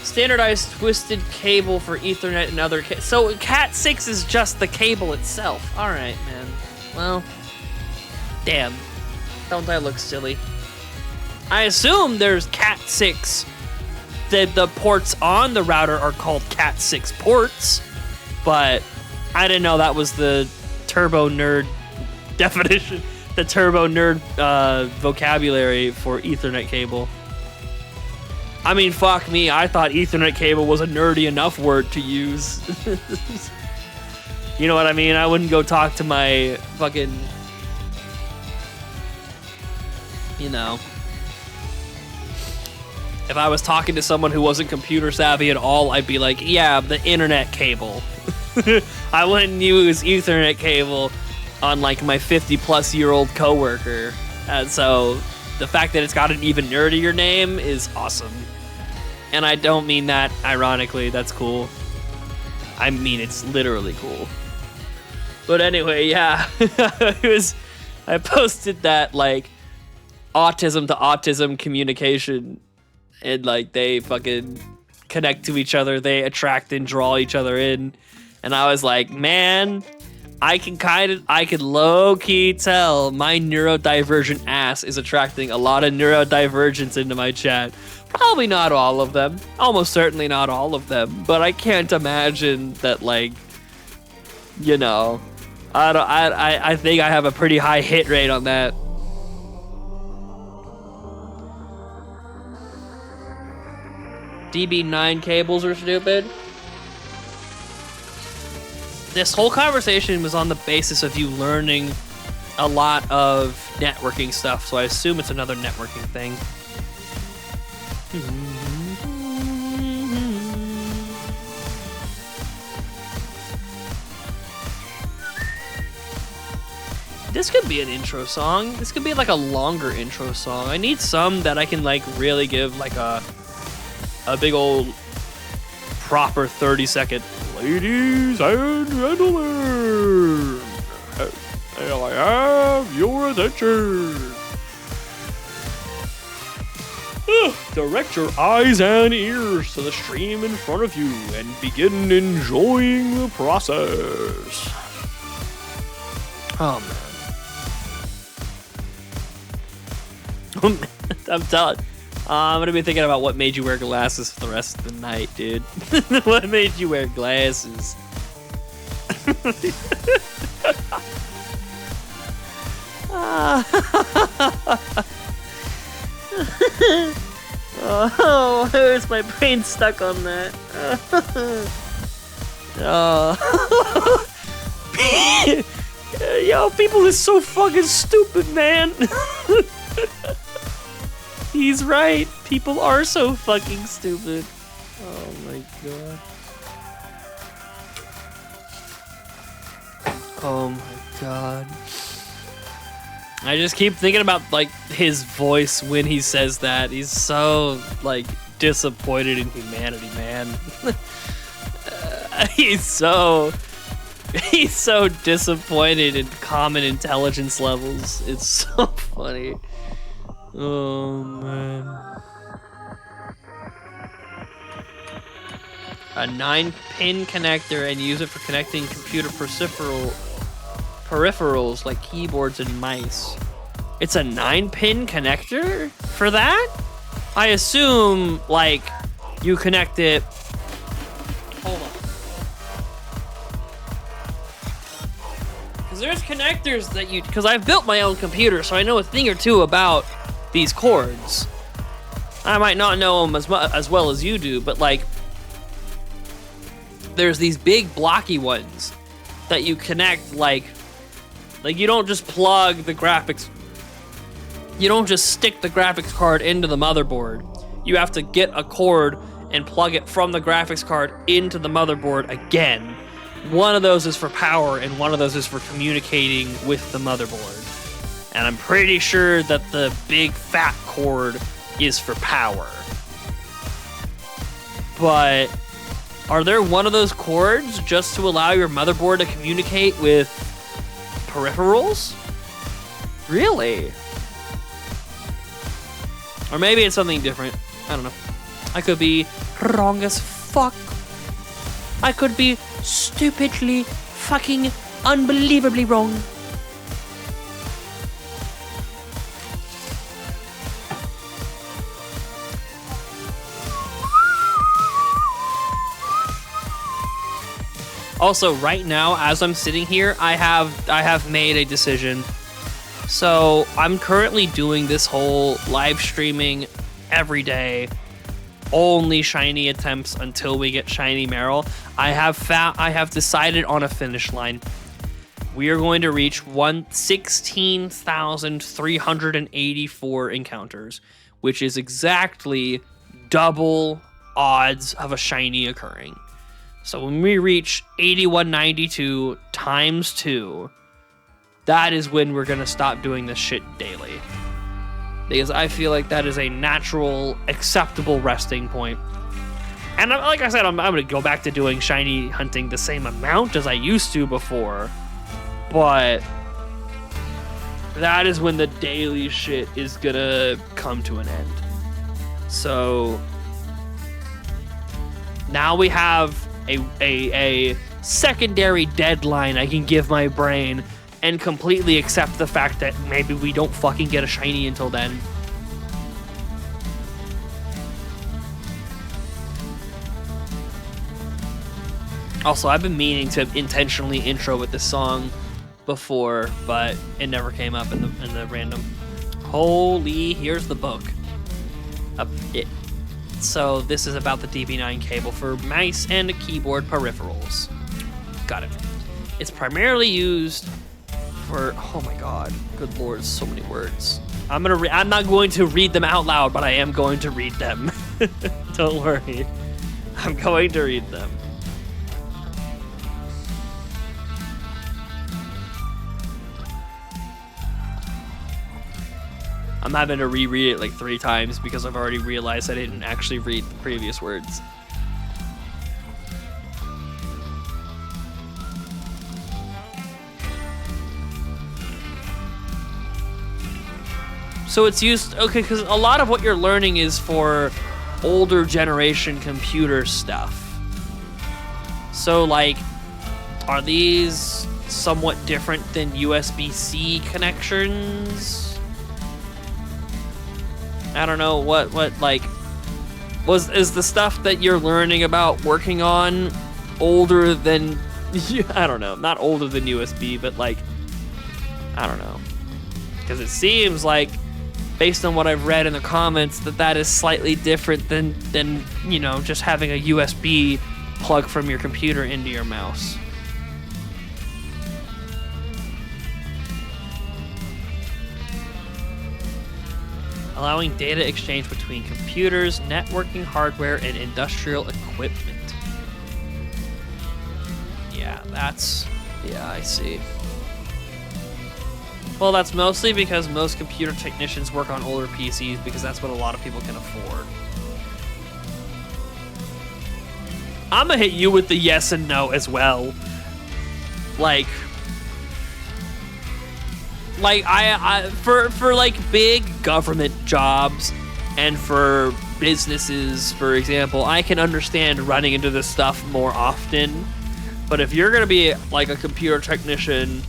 Standardized twisted cable for Ethernet and other so Cat 6 is just the cable itself. All right, man. Well, damn. Don't I look silly? I assume there's Cat 6. The ports on the router are called Cat 6 ports, but I didn't know that was the turbo nerd definition, the turbo nerd vocabulary for Ethernet cable. I mean, fuck me, I thought Ethernet cable was a nerdy enough word to use. You know what I mean? I wouldn't go talk to my fucking, you know, if I was talking to someone who wasn't computer savvy at all, I'd be like, yeah, the internet cable. I wouldn't use Ethernet cable on like my 50-plus-year-old coworker. And so the fact that it's got an even nerdier name is awesome. And I don't mean that ironically, that's cool. I mean, it's literally cool. But anyway, yeah, I posted that like autism to autism communication, and like they fucking connect to each other, they attract and draw each other in. And I was like, man, I could low-key tell my neurodivergent ass is attracting a lot of neurodivergents into my chat. Probably not all of them. Almost certainly not all of them. But I can't imagine that, like, you know, I think I have a pretty high hit rate on that. DB9 cables are stupid. This whole conversation was on the basis of you learning a lot of networking stuff, so I assume it's another networking thing. This could be an intro song. This could be like a longer intro song. I need some that I can like really give like a big old proper 30-second. Ladies and gentlemen, I have your attention. Direct your eyes and ears to the stream in front of you and begin enjoying the process. Oh man. I'm telling. I'm gonna be thinking about what made you wear glasses for the rest of the night, dude. What made you wear glasses? Oh, where's my brain stuck on that? Oh. Yo, people is so fucking stupid, man. He's right. People are so fucking stupid. Oh my god. Oh my god. I just keep thinking about like his voice when he says that. He's so like disappointed in humanity, man. He's so disappointed in common intelligence levels. It's so funny. Oh man. A 9-pin connector and use it for connecting computer peripherals like keyboards and mice. It's a 9-pin connector for that? I assume like you connect it. Hold on. Because there's connectors that you, because I've built my own computer, so I know a thing or two about these cords. I might not know them as well as you do, but like there's these big blocky ones that you connect like you don't just plug the graphics, you don't just stick the graphics card into the motherboard. You have to get a cord and plug it from the graphics card into the motherboard again. One of those is for power and one of those is for communicating with the motherboard. And I'm pretty sure that the big fat cord is for power. But are there one of those cords just to allow your motherboard to communicate with peripherals? Really? Or maybe it's something different. I don't know. I could be wrong as fuck. I could be stupidly fucking unbelievably wrong. Also, right now, as I'm sitting here, I have made a decision. So I'm currently doing this whole live streaming every day, only shiny attempts until we get shiny Marill. I have decided on a finish line. We are going to reach 16,384 encounters, which is exactly double odds of a shiny occurring. So when we reach 8192 times 2, that is when we're going to stop doing this shit daily. Because I feel like that is a natural, acceptable resting point. And like I said, I'm going to go back to doing shiny hunting the same amount as I used to before. But that is when the daily shit is going to come to an end. So now we have a secondary deadline I can give my brain and completely accept the fact that maybe we don't fucking get a shiny until then. Also, I've been meaning to intentionally intro with this song before, but it never came up in the random. Holy, here's the book. So this is about the DB9 cable for mice and keyboard peripherals. Got it. It's primarily used for, oh my god, good lord, so many words. I'm not going to read them out loud, but I am going to read them. Don't worry. I'm going to read them. I'm having to reread it like 3 times because I've already realized I didn't actually read the previous words. So it's used, okay, because a lot of what you're learning is for older generation computer stuff. So like, are these somewhat different than USB-C connections? I don't know, what like, is the stuff that you're learning about working on older than, I don't know, not older than USB, but like, I don't know. Because it seems like, based on what I've read in the comments, that is slightly different than you know, just having a USB plug from your computer into your mouse. Allowing data exchange between computers, networking hardware, and industrial equipment. Yeah, I see. Well, that's mostly because most computer technicians work on older PCs because that's what a lot of people can afford. I'm gonna hit you with the yes and no as well. Like I for like big government jobs and for businesses, for example, I can understand running into this stuff more often. But if you're gonna be like a computer technician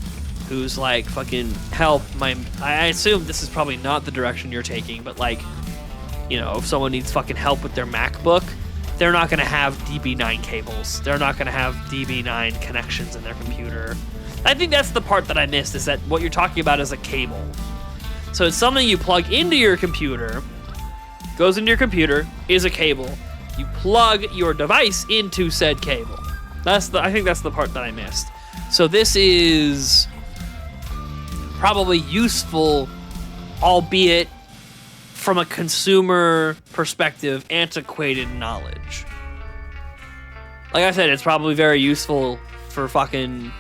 who's like fucking help I assume this is probably not the direction you're taking, but like, you know, if someone needs fucking help with their MacBook, they're not gonna have DB9 cables. They're not gonna have DB9 connections in their computer. I think that's the part that I missed, is that what you're talking about is a cable. So it's something you plug into your computer, goes into your computer, is a cable. You plug your device into said cable. I think that's the part that I missed. So this is probably useful, albeit from a consumer perspective, antiquated knowledge. Like I said, it's probably very useful for fucking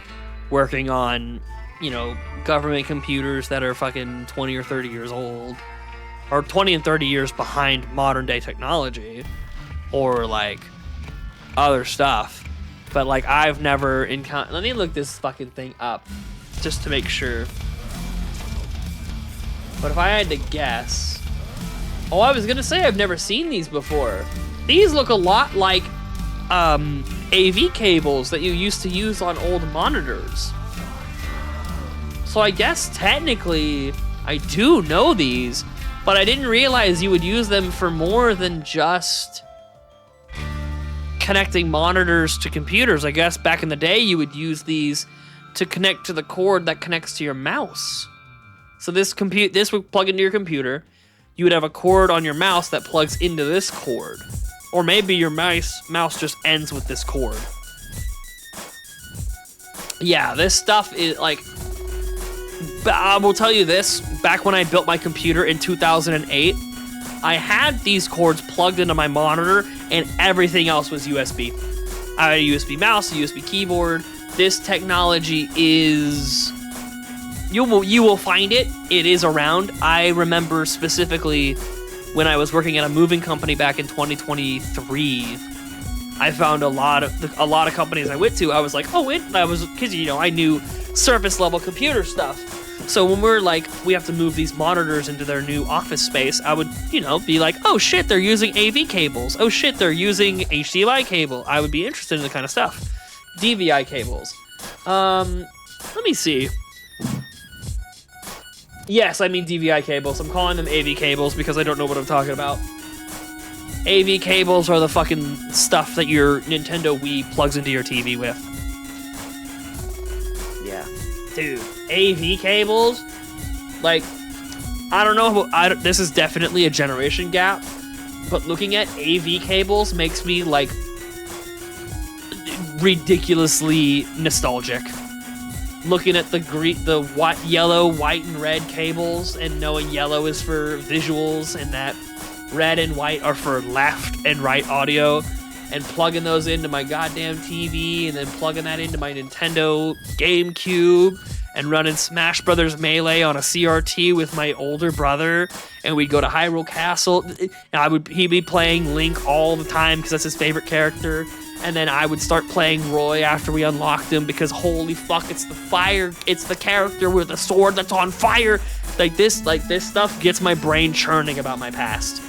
working on, you know, government computers that are fucking 20 or 30 years old, or 20 and 30 years behind modern day technology, or like other stuff. But like, I've never encountered, let me look this fucking thing up just to make sure. But if I had to guess, oh, I was gonna say I've never seen these before. These look a lot like AV cables that you used to use on old monitors. So I guess technically I do know these, but I didn't realize you would use them for more than just connecting monitors to computers. I guess back in the day you would use these to connect to the cord that connects to your mouse. So this would plug into your computer. You would have a cord on your mouse that plugs into this cord. Or maybe your mouse just ends with this cord. Yeah, this stuff is like, I will tell you this, back when I built my computer in 2008, I had these cords plugged into my monitor and everything else was USB. I had a USB mouse, a USB keyboard. This technology is, you will find it. It is around. I remember specifically when I was working at a moving company back in 2023, I found a lot of companies I went to. I was like, because you know, I knew surface level computer stuff. So when we're like, we have to move these monitors into their new office space, I would, you know, be like, oh shit, they're using AV cables. Oh shit, they're using HDMI cable. I would be interested in the kind of stuff. DVI cables. Let me see. Yes, I mean DVI cables. I'm calling them AV cables because I don't know what I'm talking about. AV cables are the fucking stuff that your Nintendo Wii plugs into your TV with. Yeah. Dude, AV cables? Like, I don't know, this is definitely a generation gap, but looking at AV cables makes me, like, ridiculously nostalgic. Looking at the white, yellow, white, and red cables, and knowing yellow is for visuals, and that red and white are for left and right audio, and plugging those into my goddamn TV, and then plugging that into my Nintendo GameCube, and running Smash Brothers Melee on a CRT with my older brother, and we'd go to Hyrule Castle. And he'd be playing Link all the time because that's his favorite character, and then I would start playing Roy after we unlocked him because holy fuck, it's the character with a sword that's on fire. Like this stuff gets my brain churning about my past.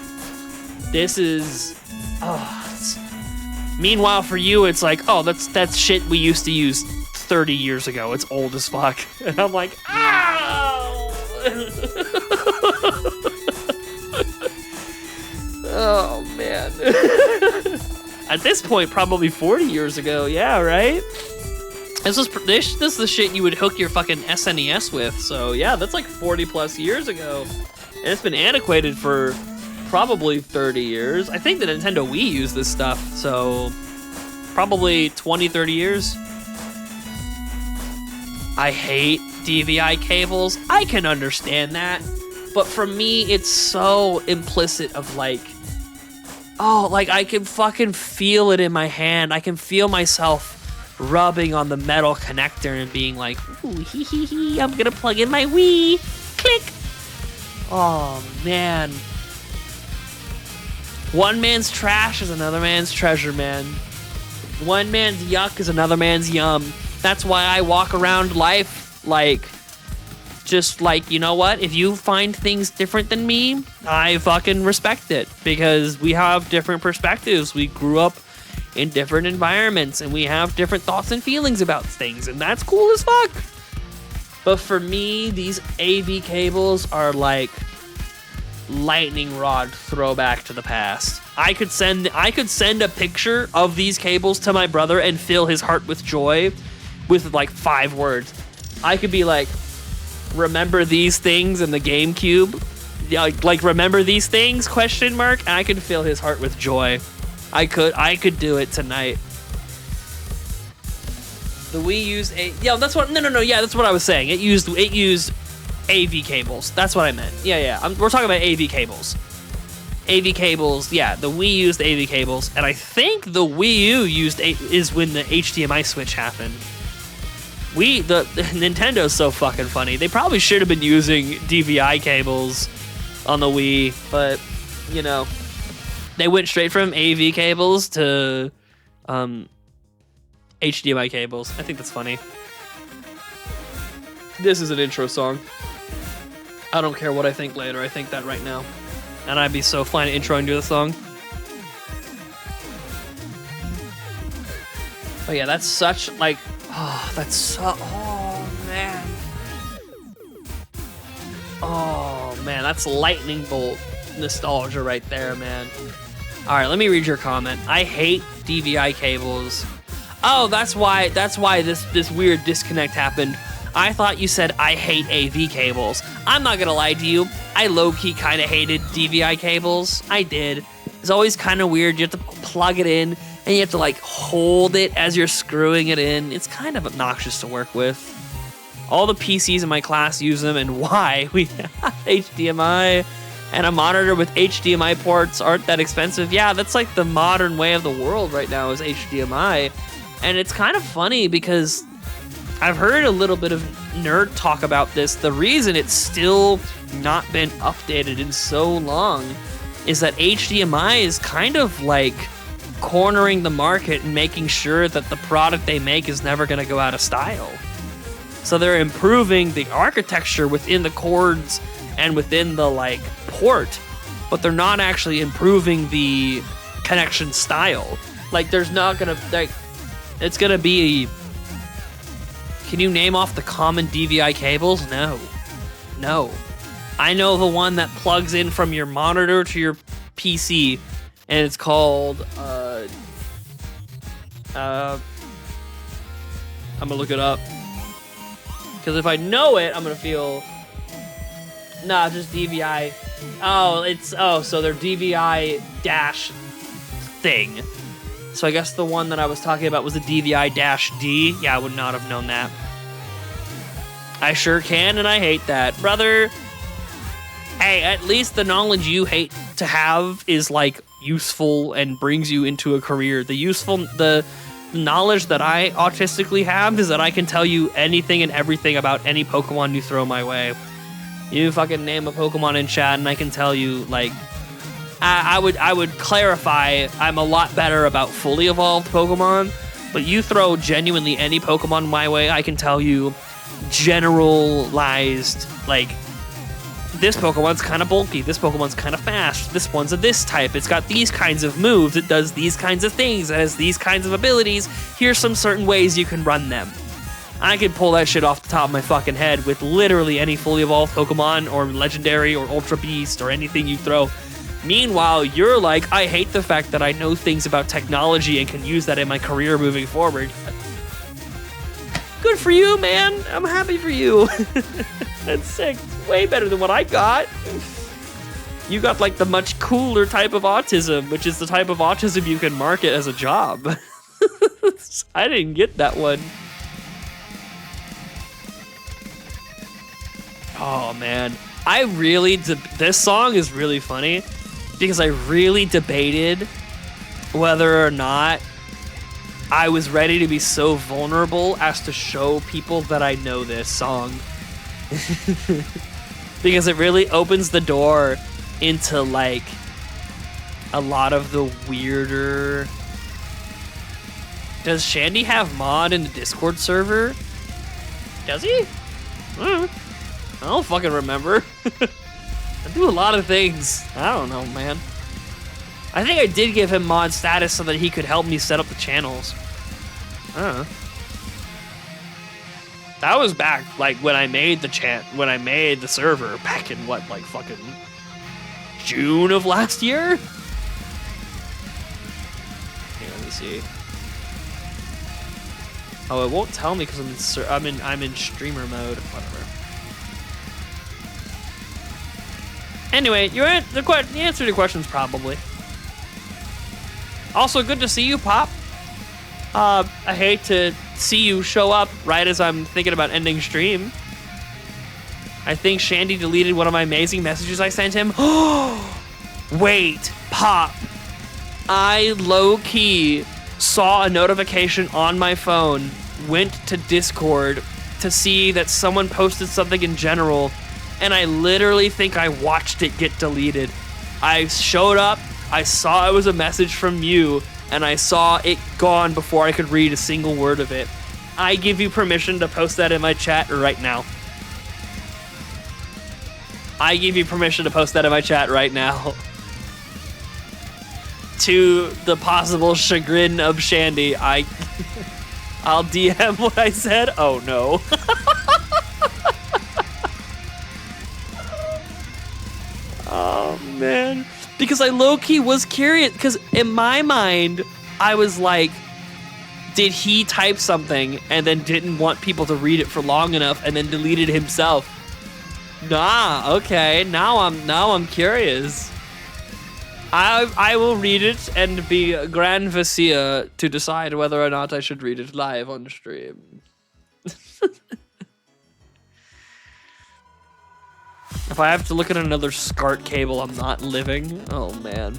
This is, meanwhile for you, it's like, oh, that's shit we used to use 30 years ago. It's old as fuck. And I'm like, ow! Oh, man. At this point, probably 40 years ago. Yeah, right? This is the shit you would hook your fucking SNES with. So, yeah, that's like 40 plus years ago. And it's been antiquated for probably 30 years. I think the Nintendo Wii used this stuff. So, probably 20, 30 years. I hate DVI cables. I can understand that. But for me, it's so implicit of like, oh, like I can fucking feel it in my hand. I can feel myself rubbing on the metal connector and being like, ooh, hee hee hee, I'm gonna plug in my Wii. Click. Oh, man. One man's trash is another man's treasure, man. One man's yuck is another man's yum. That's why I walk around life like, just like, you know what? If you find things different than me, I fucking respect it. Because we have different perspectives. We grew up in different environments and we have different thoughts and feelings about things. And that's cool as fuck. But for me, these AV cables are like lightning rod throwback to the past. I could send a picture of these cables to my brother and fill his heart with joy with like 5 words. I could be like, remember these things in the GameCube? Yeah, like remember these things? ? And I could fill his heart with joy. I could do it tonight. The Wii used that's what I was saying. It used AV cables. That's what I meant. Yeah. We're talking about AV cables. AV cables, yeah, the Wii used AV cables, and I think the Wii U is when the HDMI switch happened. The Nintendo's so fucking funny. They probably should have been using DVI cables on the Wii, but, you know, they went straight from AV cables to HDMI cables. I think that's funny. This is an intro song. I don't care what I think later. I think that right now. And I'd be so fine introing to the song. Oh yeah, that's such like, oh man. Oh man, that's lightning bolt nostalgia right there, man. All right, let me read your comment. I hate DVI cables. Oh, that's why this weird disconnect happened. I thought you said I hate AV cables. I'm not gonna lie to you. I low-key kind of hated DVI cables. I did. It's always kind of weird. You have to plug it in, and you have to like hold it as you're screwing it in. It's kind of obnoxious to work with. All the PCs in my class use them, and why? We have HDMI, and a monitor with HDMI ports aren't that expensive. Yeah, that's like the modern way of the world right now is HDMI. And it's kind of funny because I've heard a little bit of nerd talk about this. The reason it's still not been updated in so long is that HDMI is kind of like cornering the market and making sure that the product they make is never going to go out of style. So they're improving the architecture within the cords and within the like port, but they're not actually improving the connection style. Like there's not going to like it's going to be. Can you name off the common DVI cables? No. I know the one that plugs in from your monitor to your PC, and it's called, I'm gonna look it up. Because if I know it, I'm gonna feel, nah, just DVI. So they're DVI dash thing. So I guess the one that I was talking about was the DVI-D. Yeah, I would not have known that. I sure can, and I hate that. Brother, hey, at least the knowledge you hate to have is, like, useful and brings you into a career. The knowledge that I autistically have is that I can tell you anything and everything about any Pokemon you throw my way. You fucking name a Pokemon in chat and I can tell you, like, I would clarify I'm a lot better about fully evolved Pokemon, but you throw genuinely any Pokemon my way, I can tell you generalized, like, this Pokemon's kind of bulky, this Pokemon's kind of fast, this one's of this type, it's got these kinds of moves, it does these kinds of things, it has these kinds of abilities, here's some certain ways you can run them. I can pull that shit off the top of my fucking head with literally any fully evolved Pokemon or Legendary or Ultra Beast or anything you throw. Meanwhile, you're like, I hate the fact that I know things about technology and can use that in my career moving forward. Good for you, man. I'm happy for you. That's sick. It's way better than what I got. You got like the much cooler type of autism, which is the type of autism you can market as a job. I didn't get that one. Oh man, this song is really funny because I really debated whether or not I was ready to be so vulnerable as to show people that I know this song. Because it really opens the door into like a lot of the weirder... Does Shandy have mod in the Discord server? Does he? I don't fucking remember. I do a lot of things. I don't know, man. I think I did give him mod status so that he could help me set up the channels. I don't know. That was back, like, when I made the server, back in what, like, fucking June of last year? Here, let me see. Oh, it won't tell me because I'm in streamer mode. Whatever. Anyway, the answer to your question is probably. Also, good to see you, Pop. I hate to see you show up right as I'm thinking about ending stream. I think Shandy deleted one of my amazing messages I sent him. Wait, Pop. I low-key saw a notification on my phone, went to Discord to see that someone posted something in general, and I literally think I watched it get deleted. I showed up, I saw it was a message from you, and I saw it gone before I could read a single word of it. I give you permission to post that in my chat right now. I give you permission to post that in my chat right now. To the possible chagrin of Shandy, I'll DM what I said. Oh no. Oh man. Because I low-key was curious, because in my mind, I was like, did he type something and then didn't want people to read it for long enough and then deleted himself? Nah, okay, now I'm curious. I will read it and be Grand Vizier to decide whether or not I should read it live on stream. If I have to look at another SCART cable, I'm not living. Oh, man.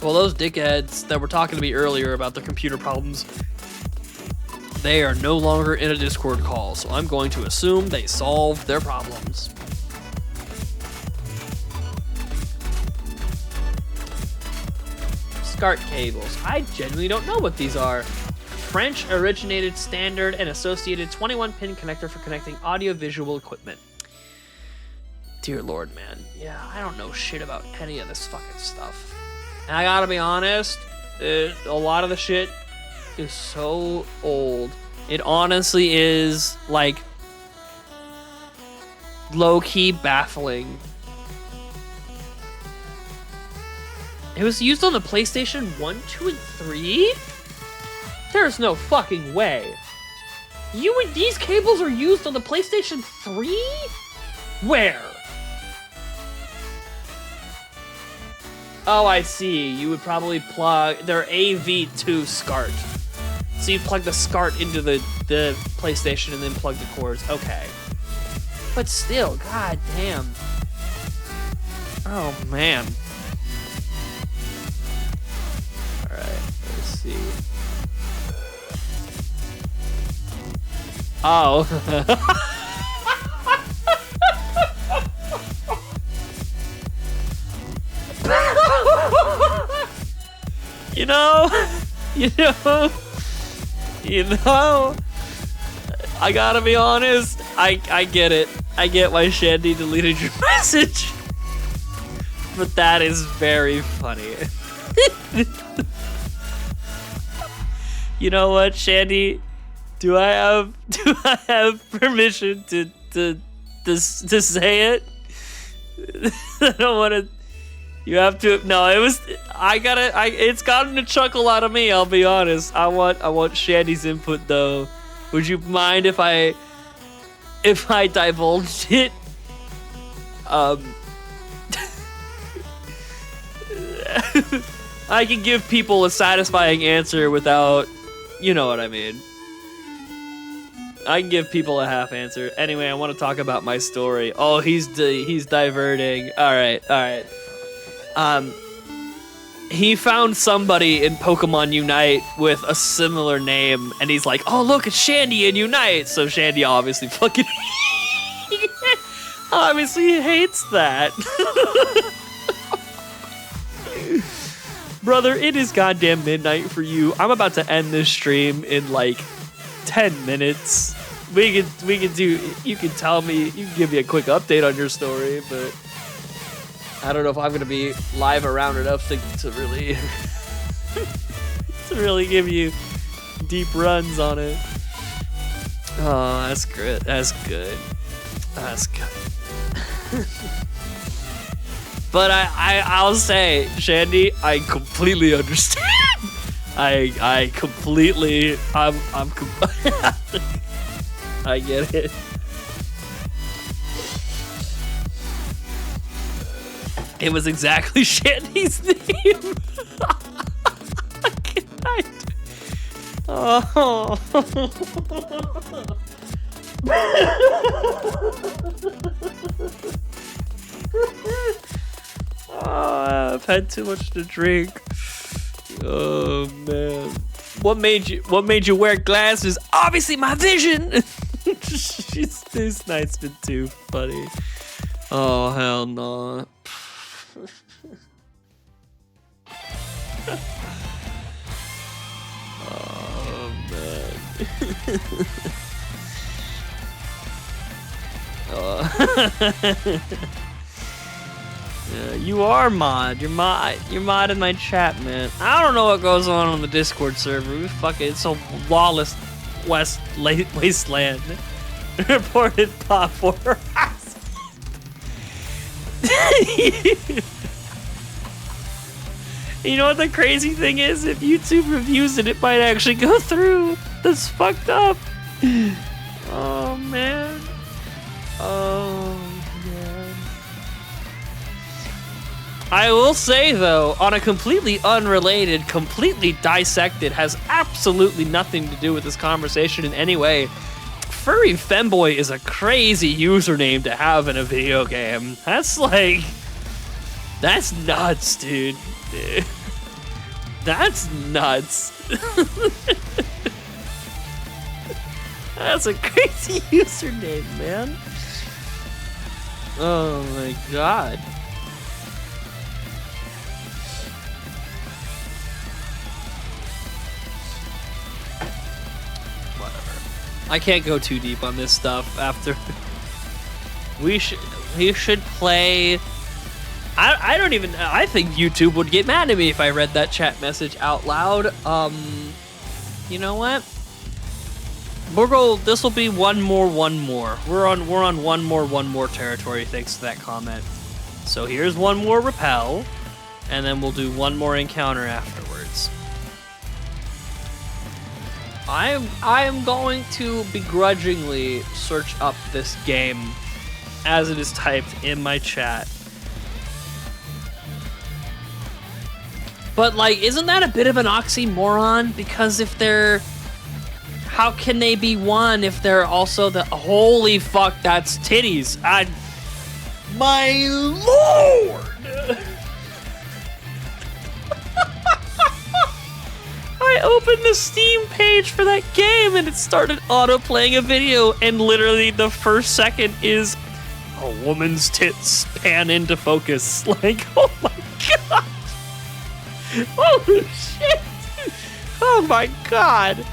Well, those dickheads that were talking to me earlier about their computer problems, they are no longer in a Discord call, so I'm going to assume they solved their problems. SCART cables. I genuinely don't know what these are. French-originated standard and associated 21-pin connector for connecting audio-visual equipment. Dear Lord, man. Yeah, I don't know shit about any of this fucking stuff. And I gotta be honest, a lot of the shit is so old. It honestly is, like, low-key baffling. It was used on the PlayStation 1, 2, and 3? There's no fucking way. These cables are used on the PlayStation 3? Where? Oh, I see. You would probably plug... They're AV2 SCART. So you plug the SCART into the PlayStation and then plug the cords. Okay. But still, god damn. Oh, man. see. Oh. You know, I gotta be honest, I get it. I get why Shandy deleted your message. But that is very funny. You know what, Shandy? Do I have permission to say it? I don't want to. You have to. No, it was. It's gotten a chuckle out of me. I'll be honest. I want Shandy's input though. Would you mind if I divulged it? I can give people a satisfying answer without, you know what I mean. I can give people a half answer. Anyway, I want to talk about my story. Oh, he's diverting. All right. He found somebody in Pokemon Unite with a similar name, and he's like, "Oh, look, it's Shandy in Unite." So Shandy obviously fucking obviously hates that. Brother, it is goddamn midnight for you. I'm about to end this stream in like 10 minutes. We can do. You can tell me. You can give me a quick update on your story, but I don't know if I'm gonna be live around enough to really to really give you deep runs on it. Oh, that's good. That's good. That's good. But I'll say, Shandy, I completely understand. I completely I get it. It was exactly Shandy's name. Oh. Oh, I've had too much to drink. Oh man. What made you wear glasses? Obviously my vision. This night's been too funny. Oh hell no. Oh man. Oh. Yeah, you are mod. You're mod in my chat, man. I don't know what goes on the Discord server. It's a lawless wasteland. Reported pop for You know what the crazy thing is? If YouTube reviews it, it might actually go through. That's fucked up. Oh man. Oh man. I will say though, on a completely unrelated, completely dissected, has absolutely nothing to do with this conversation in any way. Furry Femboy is a crazy username to have in a video game. That's nuts, dude. That's nuts. That's a crazy username, man. Oh my god. Whatever. I can't go too deep on this stuff after. We should play. I think YouTube would get mad at me if I read that chat message out loud. You know what? This will be one more. We're on one more territory thanks to that comment. So here's one more repel, and then we'll do one more encounter afterwards. I am going to begrudgingly search up this game as it is typed in my chat. But, like, isn't that a bit of an oxymoron? Because if they're... How can they be one if they're also the... Holy fuck, that's titties. My lord! I I opened the Steam page for that game and it started auto-playing a video, and literally the first second is a woman's tits pan into focus. Like, oh my god. Holy shit. Oh my god.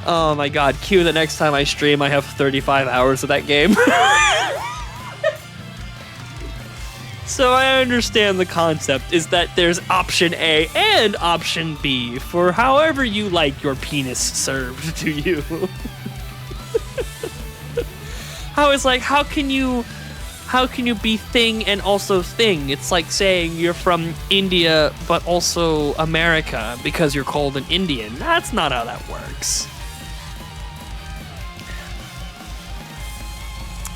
Oh my god. Cue the next time I stream, I have 35 hours of that game. So I understand the concept is that there's option A and option B for however you like your penis served to you. I was like, how can you be thing and also thing? It's like saying you're from India but also America because you're called an Indian. That's not how that works.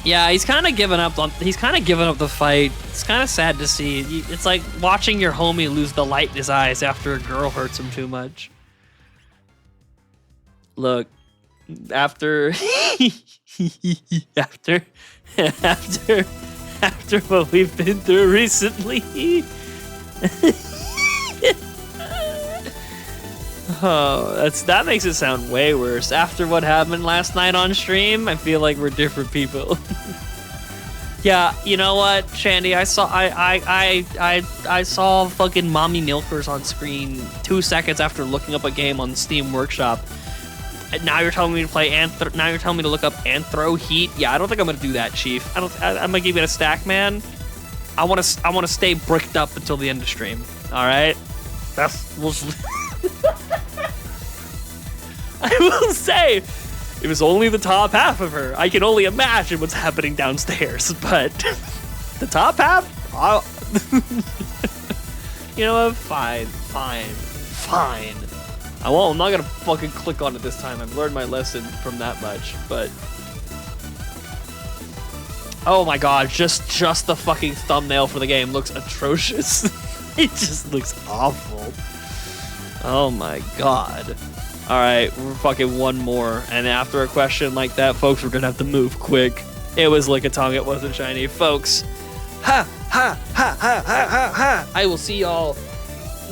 Yeah, he's kind of given up the fight. It's kind of sad to see. It's like watching your homie lose the light in his eyes after a girl hurts him too much. Look, after what we've been through recently. Oh, that makes it sound way worse. After what happened last night on stream, I feel like we're different people. Yeah, you know what, Shandy? I saw fucking mommy milkers on screen 2 seconds after looking up a game on Steam Workshop. And now you're telling me to play now you're telling me to look up Anthro Heat. Yeah, I don't think I'm gonna do that, Chief. I'm gonna give it a stack, man. I wanna stay bricked up until the end of stream. All right, I will say, it was only the top half of her. I can only imagine what's happening downstairs, but the top half, you know what? Fine. I'm not gonna fucking click on it this time. I've learned my lesson from that much, but oh my god, just the fucking thumbnail for the game looks atrocious. It just looks awful. Oh my god. Alright, we're fucking one more. And after a question like that, folks, we're gonna have to move quick. It was Lickitung, it wasn't shiny. Folks, ha! I will see y'all,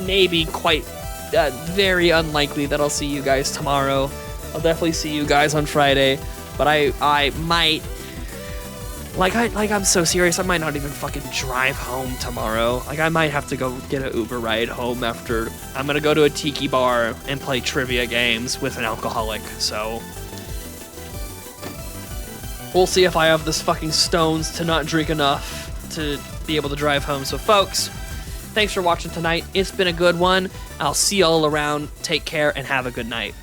maybe quite, very unlikely that I'll see you guys tomorrow. I'll definitely see you guys on Friday. But I might, I'm so serious, I might not even fucking drive home tomorrow. Like, I might have to go get an Uber ride home after. I'm gonna go to a tiki bar and play trivia games with an alcoholic, so we'll see if I have this fucking stones to not drink enough to be able to drive home. So folks, thanks for watching tonight. It's been a good one. I'll see y'all around. Take care and have a good night.